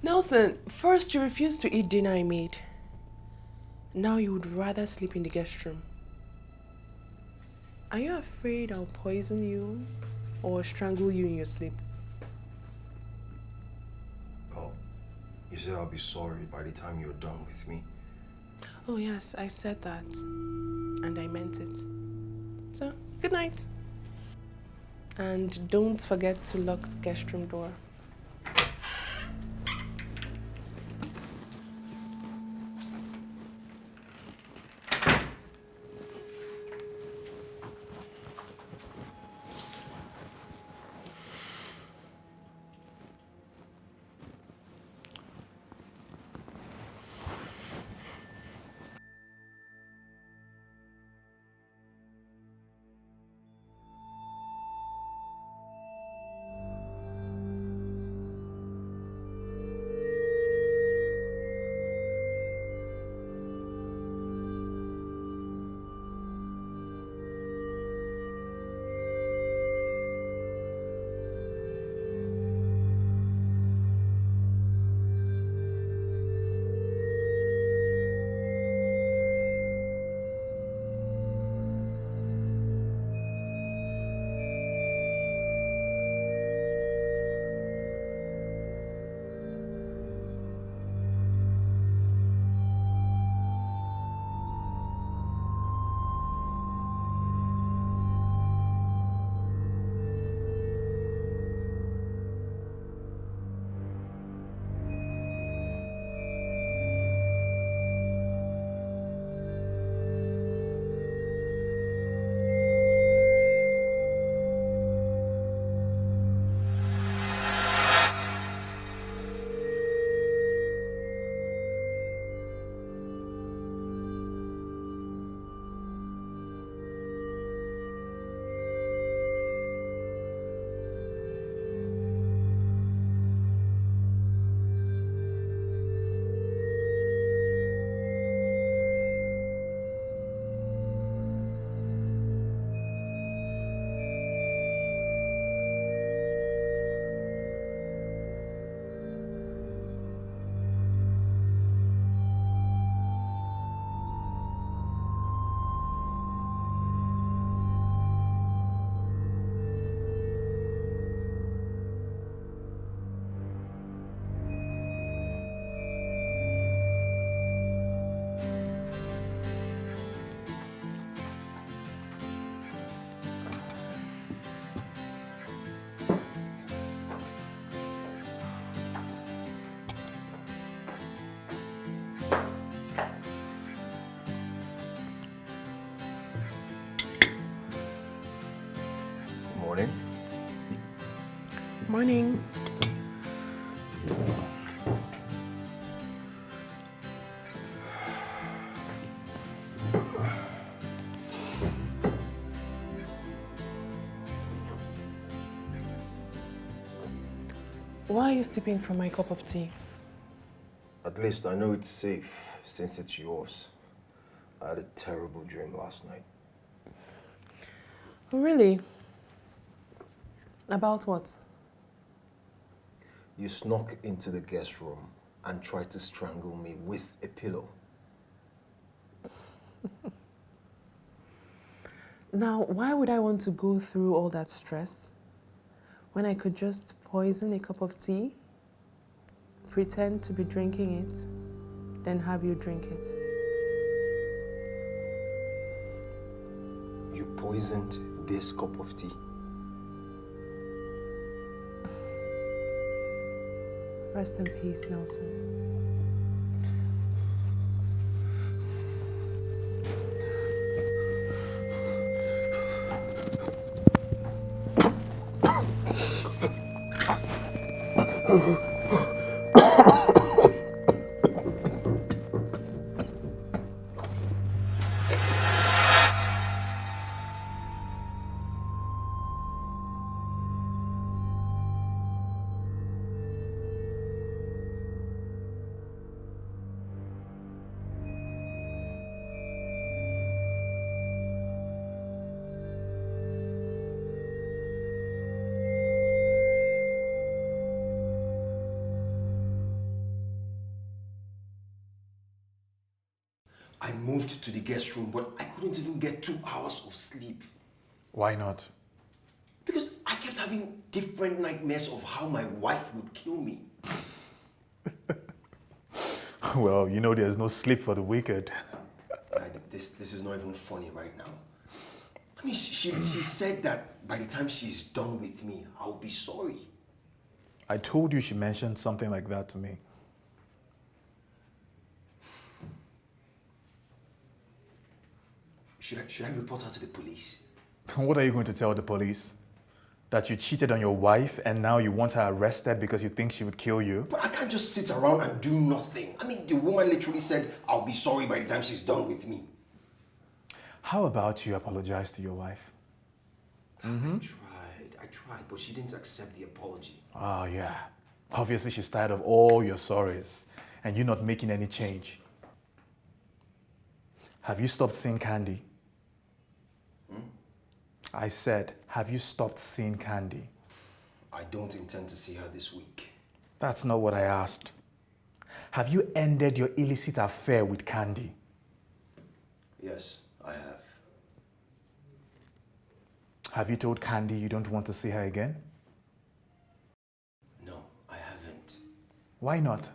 Nelson, first you refused to eat dinner I made. Now you would rather sleep in the guest room. Are you afraid I'll poison you or strangle you in your sleep? Oh, you said I'll be sorry by the time you're done with me. Oh yes, I said that. And I meant it. So, good night. And don't forget to lock the guest room door. Morning. Morning. Why are you sipping from my cup of tea? At least I know it's safe since it's yours. I had a terrible dream last night. Really? About what? You snuck into the guest room and tried to strangle me with a pillow. Now, why would I want to go through all that stress when I could just poison a cup of tea, pretend to be drinking it, then have you drink it? You poisoned this cup of tea. Rest in peace, Nelson. I moved to the guest room, but I couldn't even get 2 hours of sleep. Why not? Because I kept having different nightmares of how my wife would kill me. Well, you know there's no sleep for the wicked. This is not even funny right now. I mean, she said that by the time she's done with me, I'll be sorry. I told you she mentioned something like that to me. Should I report her to the police? What are you going to tell the police? That you cheated on your wife and now you want her arrested because you think she would kill you? But I can't just sit around and do nothing. I mean, the woman literally said, I'll be sorry by the time she's done with me. How about you apologize to your wife? I tried, but she didn't accept the apology. Oh, yeah. Obviously, she's tired of all your sorries and you not making any change. Have you stopped seeing Candy? I said, have you stopped seeing Candy? I don't intend to see her this week. That's not what I asked. Have you ended your illicit affair with Candy? Yes, I have. Have you told Candy you don't want to see her again? No, I haven't. Why not?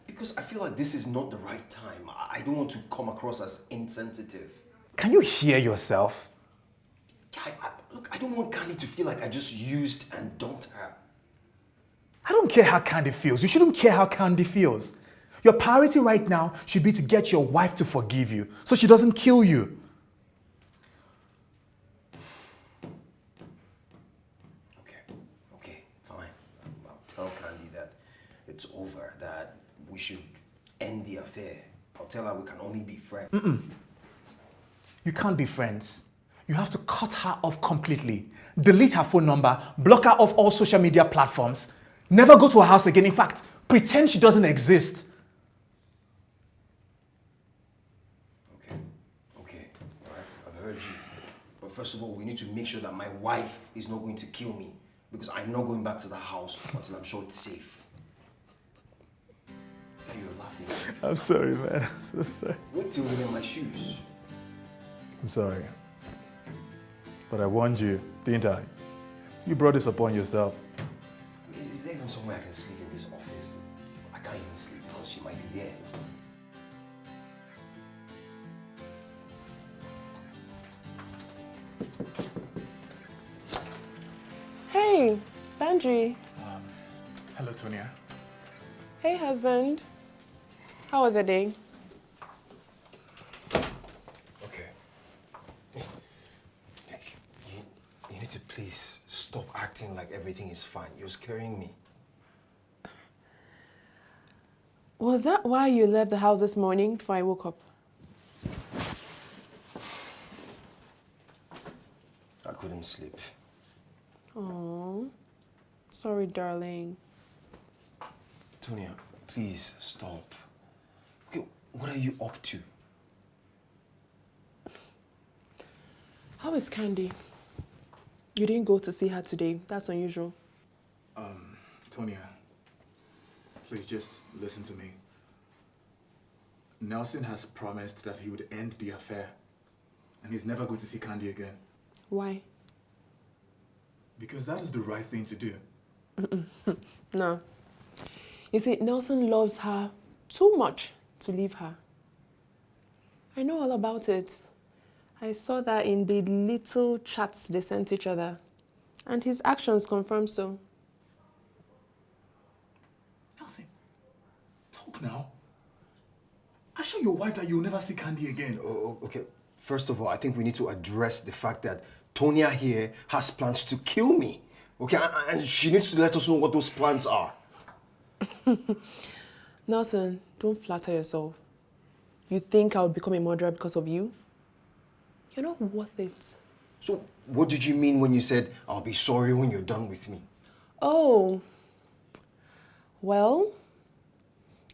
Because I feel like this is not the right time. I don't want to come across as insensitive. Can you hear yourself? Look, I don't want Candy to feel like I just used and dumped her. I don't care how Candy feels. You shouldn't care how Candy feels. Your priority right now should be to get your wife to forgive you so she doesn't kill you. Okay, fine. I'll tell Candy that it's over, that we should end the affair. I'll tell her we can only be friends. You can't be friends. You have to cut her off completely. Delete her phone number, block her off all social media platforms. Never go to her house again. In fact, pretend she doesn't exist. Okay, all right, I've heard you. But first of all, we need to make sure that my wife is not going to kill me because I'm not going back to the house until I'm sure it's safe. Yeah, you're laughing. I'm sorry, man. I'm so sorry. Wait till we get my shoes. I'm sorry. But I warned you, didn't I? You brought this upon yourself. Is there even somewhere I can sleep in this office? I can't even sleep because she might be there. Hey, Benji. Hello, Tonya. Hey, husband. How was your day? Okay. You need to please stop acting like everything is fine. You're scaring me. Was that why you left the house this morning before I woke up? I couldn't sleep. Oh, sorry, darling. Tonya, please stop. Okay, what are you up to? How is Candy? You didn't go to see her today. That's unusual. Tonya, please just listen to me. Nelson has promised that he would end the affair, and he's never going to see Candy again. Why? Because that is the right thing to do. No. You see, Nelson loves her too much to leave her. I know all about it. I saw that in the little chats they sent each other. And his actions confirm so. Nelson, talk now. Assure your wife that you'll never see Candy again. Oh, okay. First of all, I think we need to address the fact that Tonya here has plans to kill me. Okay, and she needs to let us know what those plans are. Nelson, don't flatter yourself. You think I would become a murderer because of you? You're not worth it. So, what did you mean when you said, I'll be sorry when you're done with me? Oh, well,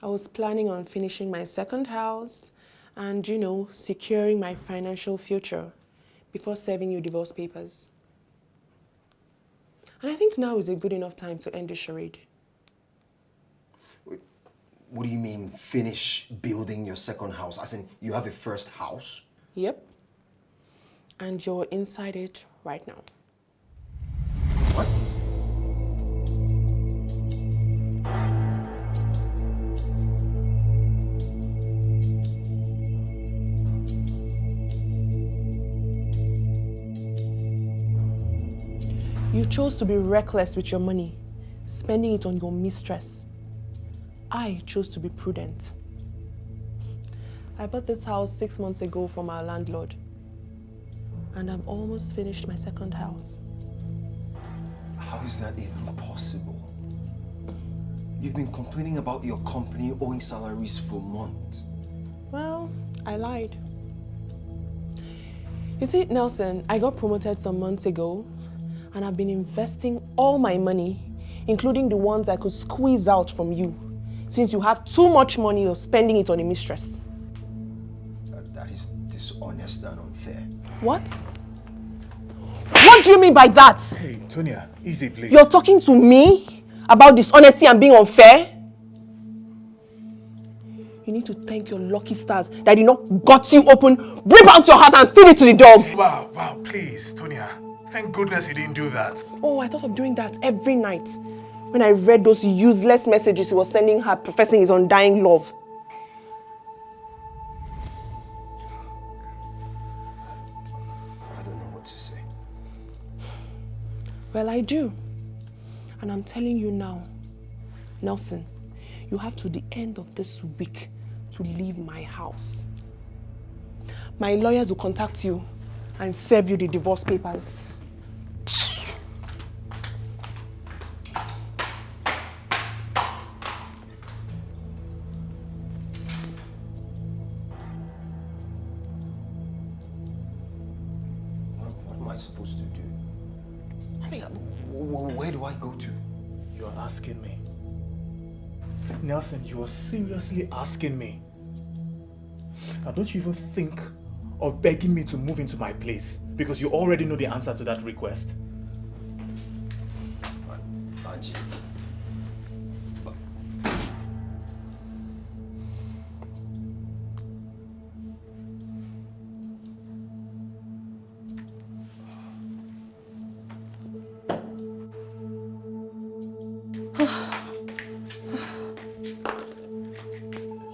I was planning on finishing my second house and, securing my financial future before serving you divorce papers. And I think now is a good enough time to end the charade. Wait, what do you mean, finish building your second house? As in, you have a first house? Yep. And you're inside it right now. What? You chose to be reckless with your money, spending it on your mistress. I chose to be prudent. I bought this house 6 months ago from our landlord, and I'm almost finished my second house. How is that even possible? You've been complaining about your company owing salaries for months. Well, I lied. You see, Nelson, I got promoted some months ago, and I've been investing all my money, including the ones I could squeeze out from you, since you have too much money, you're spending it on a mistress. That is dishonest and unfair. What? What do you mean by that? Hey, Tonya, easy, please. You're talking to me about dishonesty and being unfair? You need to thank your lucky stars that did not gut you open, rip out your heart and feed it to the dogs. Wow, please, Tonya. Thank goodness you didn't do that. Oh, I thought of doing that every night when I read those useless messages he was sending her professing his undying love. I don't know what to say. Well, I do. And I'm telling you now, Nelson, you have to the end of this week to leave my house. My lawyers will contact you and serve you the divorce papers. What am I supposed to do? I mean, where do I go to? You're asking me. Nelson, you are seriously asking me. Now, don't you even think of begging me to move into my place because you already know the answer to that request. Angie.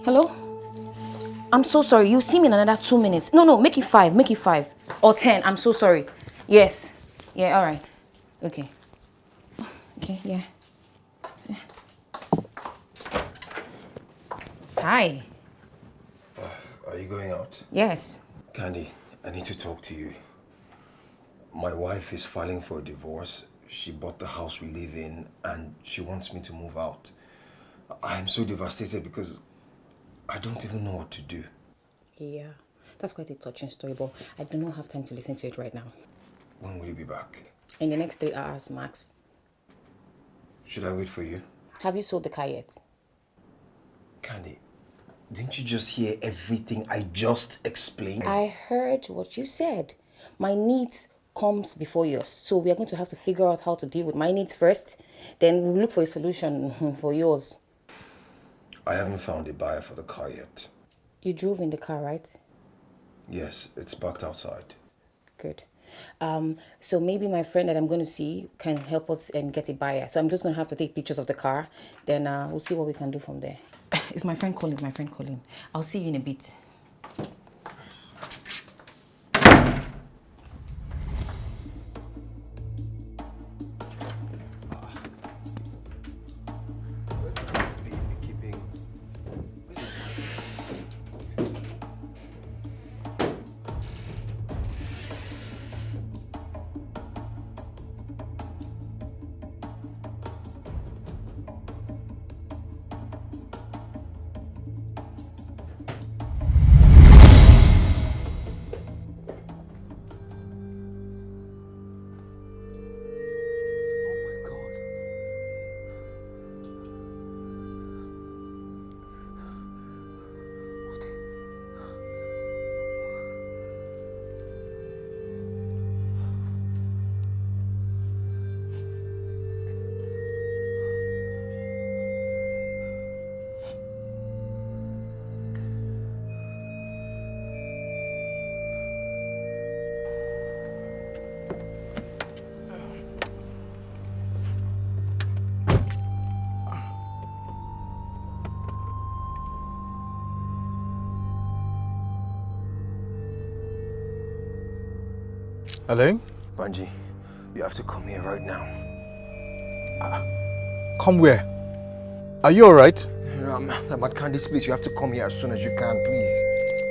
Hello? I'm so sorry. You see me in another 2 minutes. No, make it 5. Make it 5. Or 10. I'm so sorry. Yes. Yeah, all right. Okay. Okay, yeah. Hi. Are you going out? Yes. Candy, I need to talk to you. My wife is filing for a divorce. She bought the house we live in and she wants me to move out. I am so devastated because I don't even know what to do. Yeah, that's quite a touching story, but I do not have time to listen to it right now. When will you be back? In the next 3 hours, max. Should I wait for you? Have you sold the car yet? Candy, didn't you just hear everything I just explained? I heard what you said. My needs comes before yours. So we are going to have to figure out how to deal with my needs first. Then we'll look for a solution for yours. I haven't found a buyer for the car yet. You drove in the car, right? Yes, it's parked outside. Good. So maybe my friend that I'm going to see can help us and get a buyer. So I'm just going to have to take pictures of the car. Then we'll see what we can do from there. It's my friend calling. I'll see you in a bit. Hello? Banji, You have to come here right now. Come where? Are you alright? I'm at Candy's place. You have to come here as soon as you can, please.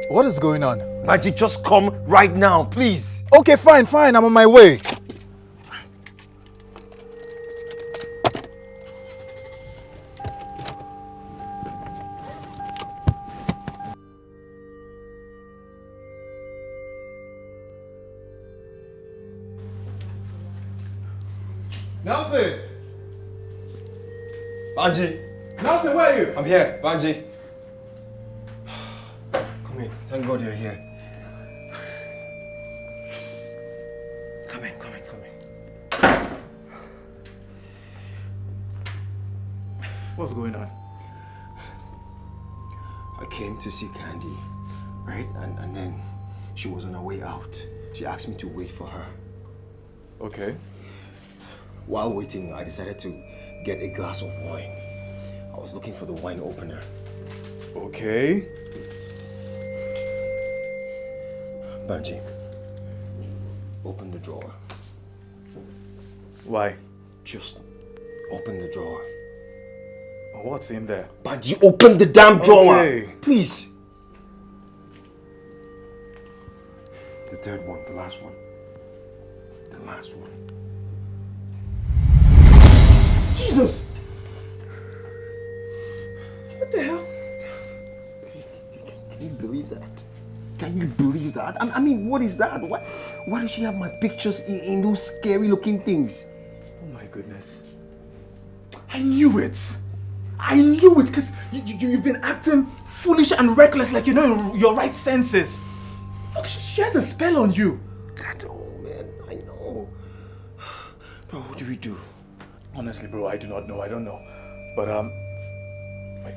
What is going on? Banji, just come right now, please. Okay, fine. I'm on my way. Nelson! Banji! Nelson, where are you? I'm here, Banji. Come in. Thank God you're here. Come in. What's going on? I came to see Candy, right? And then she was on her way out. She asked me to wait for her. Okay. While waiting, I decided to get a glass of wine. I was looking for the wine opener. Okay. Banji, open the drawer. Why? Just open the drawer. What's in there? Banji, open the damn drawer! Okay. Please! The third one, the last one. The last one. Jesus! What the hell? Can you believe that? Can you believe that? I mean, what is that? Why does she have my pictures in those scary looking things? Oh my goodness. I knew it. I knew it because you've been acting foolish and reckless like you know your right senses. Look, she has a spell on you. I know, man. I know. Bro, what do we do? Honestly, bro, I do not know. I don't know. But, wait.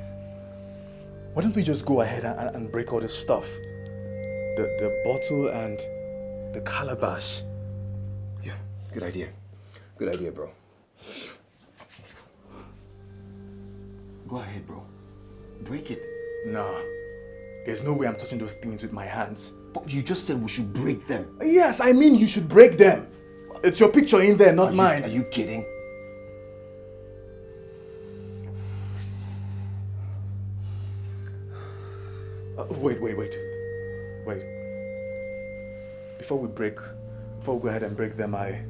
Why don't we just go ahead and break all this stuff? The bottle and the calabash. Yeah, good idea. Good idea, bro. Go ahead, bro. Break it. Nah. There's no way I'm touching those things with my hands. But you just said we should break them. Yes, I mean you should break them. It's your picture in there, not mine. Are you kidding? Wait. Before we go ahead and break them, I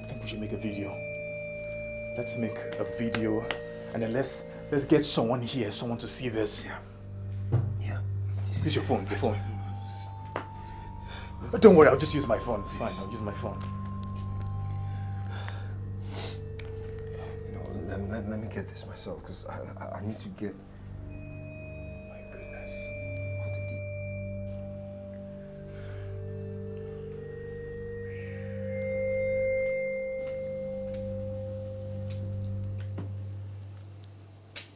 think we should make a video. Let's make a video and then let's get someone here, someone to see this. Yeah. Use your phone, But don't worry, I'll just use my phone. It's fine, I'll use my phone. No, let me get this myself because I need to get. My goodness. all the details.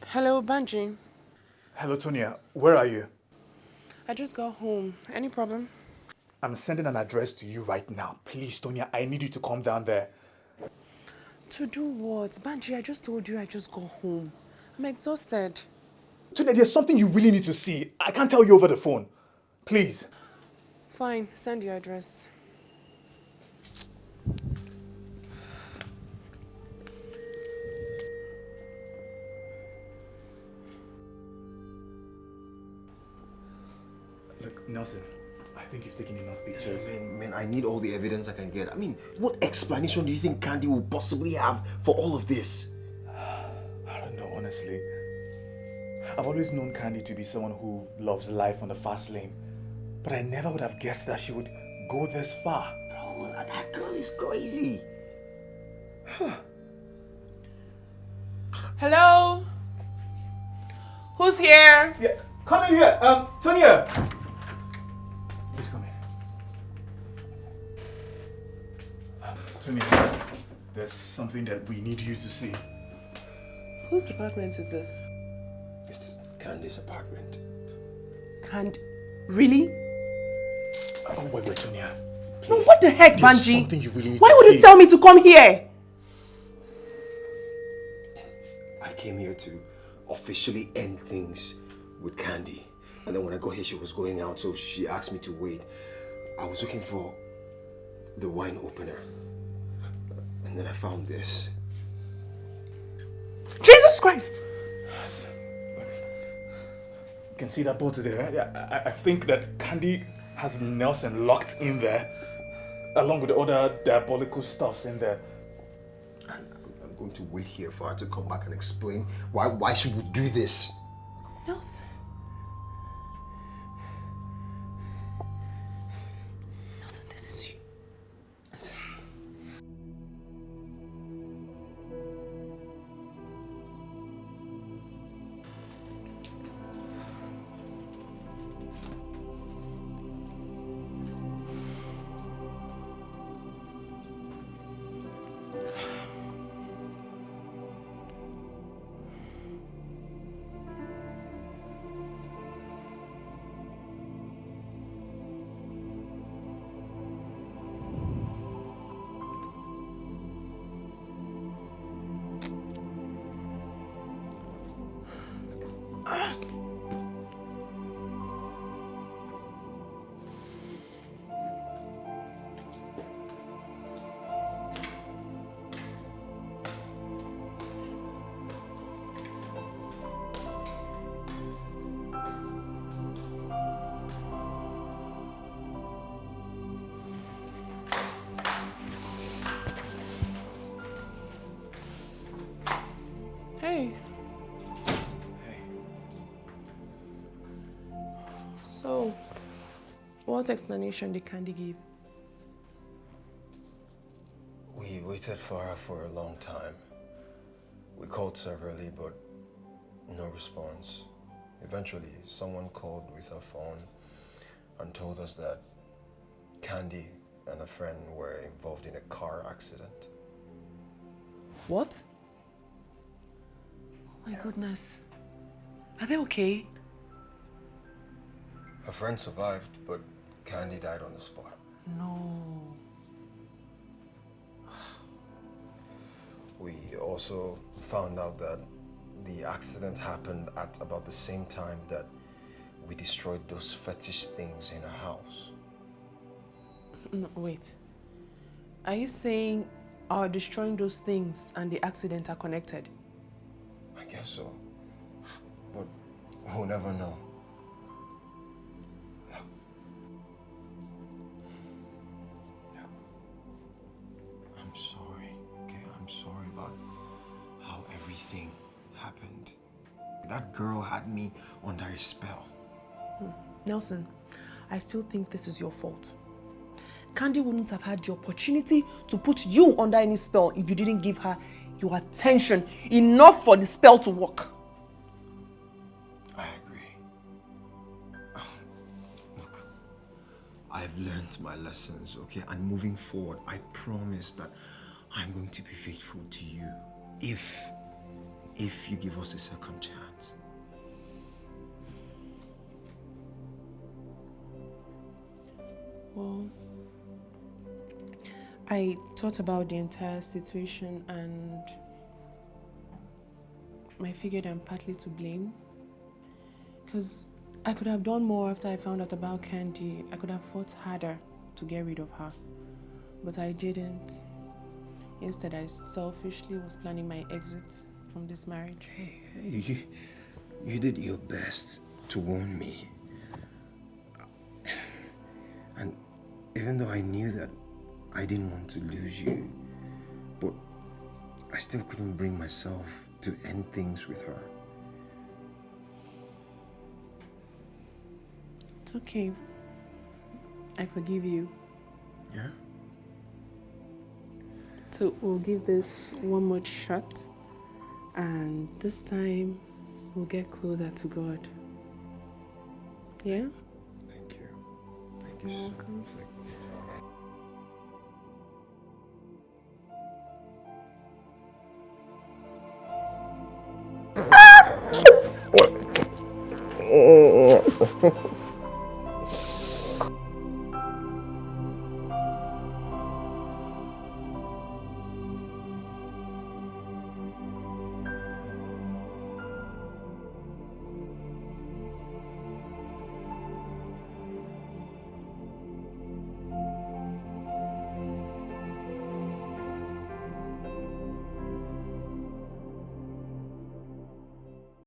Hello, Banji. Hello, Tonia. Where are you? I just got home. Any problem? I'm sending an address to you right now. Please, Tonia, I need you to come down there. To do what? Banji, I just told you I just got home. I'm exhausted. Tonia, there's something you really need to see. I can't tell you over the phone. Please. Fine, send your address. Look, Nelson, I think you've taken enough pictures. Man, I need all the evidence I can get. I mean, what explanation do you think Candy will possibly have for all of this? I don't know, honestly. I've always known Candy to be someone who loves life on the fast lane. But I never would have guessed that she would go this far. Bro, that girl is crazy. Hello? Who's here? Yeah, come in here. Tonia. Please come in. Tonia, there's something that we need you to see. Whose apartment is this? It's Candy's apartment. And really? Oh, wait, Tonia. No, what the heck, There's Banji? something you really need Why to would see. you tell me to come here? I came here to officially end things with Candy. And then when I got here, she was going out, so she asked me to wait. I was looking for the wine opener. And then I found this. Jesus Christ! You can see that bottle there, right? I think that Candy has Nelson locked in there, along with the other diabolical stuffs in there. I'm going to wait here for her to come back and explain why should we do this? Nelson. Nelson, this is you. Hey. So, what explanation did Candy give? We waited for her for a long time. We called severally, but no response. Eventually, someone called with her phone and told us that Candy and a friend were involved in a car accident. What? Oh my goodness. Are they okay? Her friend survived, but Candy died on the spot. No. We also found out that the accident happened at about the same time that we destroyed those fetish things in her house. No, wait. Are you saying our destroying those things and the accident are connected? I guess so. But we'll never know. Look. I'm sorry, okay? I'm sorry about how everything happened. That girl had me under a spell. Nelson, I still think this is your fault. Candy wouldn't have had the opportunity to put you under any spell if you didn't give her your attention enough for the spell to work. I agree. Look, I've learned my lessons, okay? And moving forward, I promise that I'm going to be faithful to you if you give us a second chance. Well, I thought about the entire situation and I figured I'm partly to blame. Because I could have done more after I found out about Candy. I could have fought harder to get rid of her. But I didn't. Instead, I selfishly was planning my exit from this marriage. Hey, you did your best to warn me. And even though I knew that I didn't want to lose you, but I still couldn't bring myself to end things with her. It's okay. I forgive you. Yeah? So we'll give this one more shot, and this time we'll get closer to God. Yeah? Thank you. Thank you so much. Oh,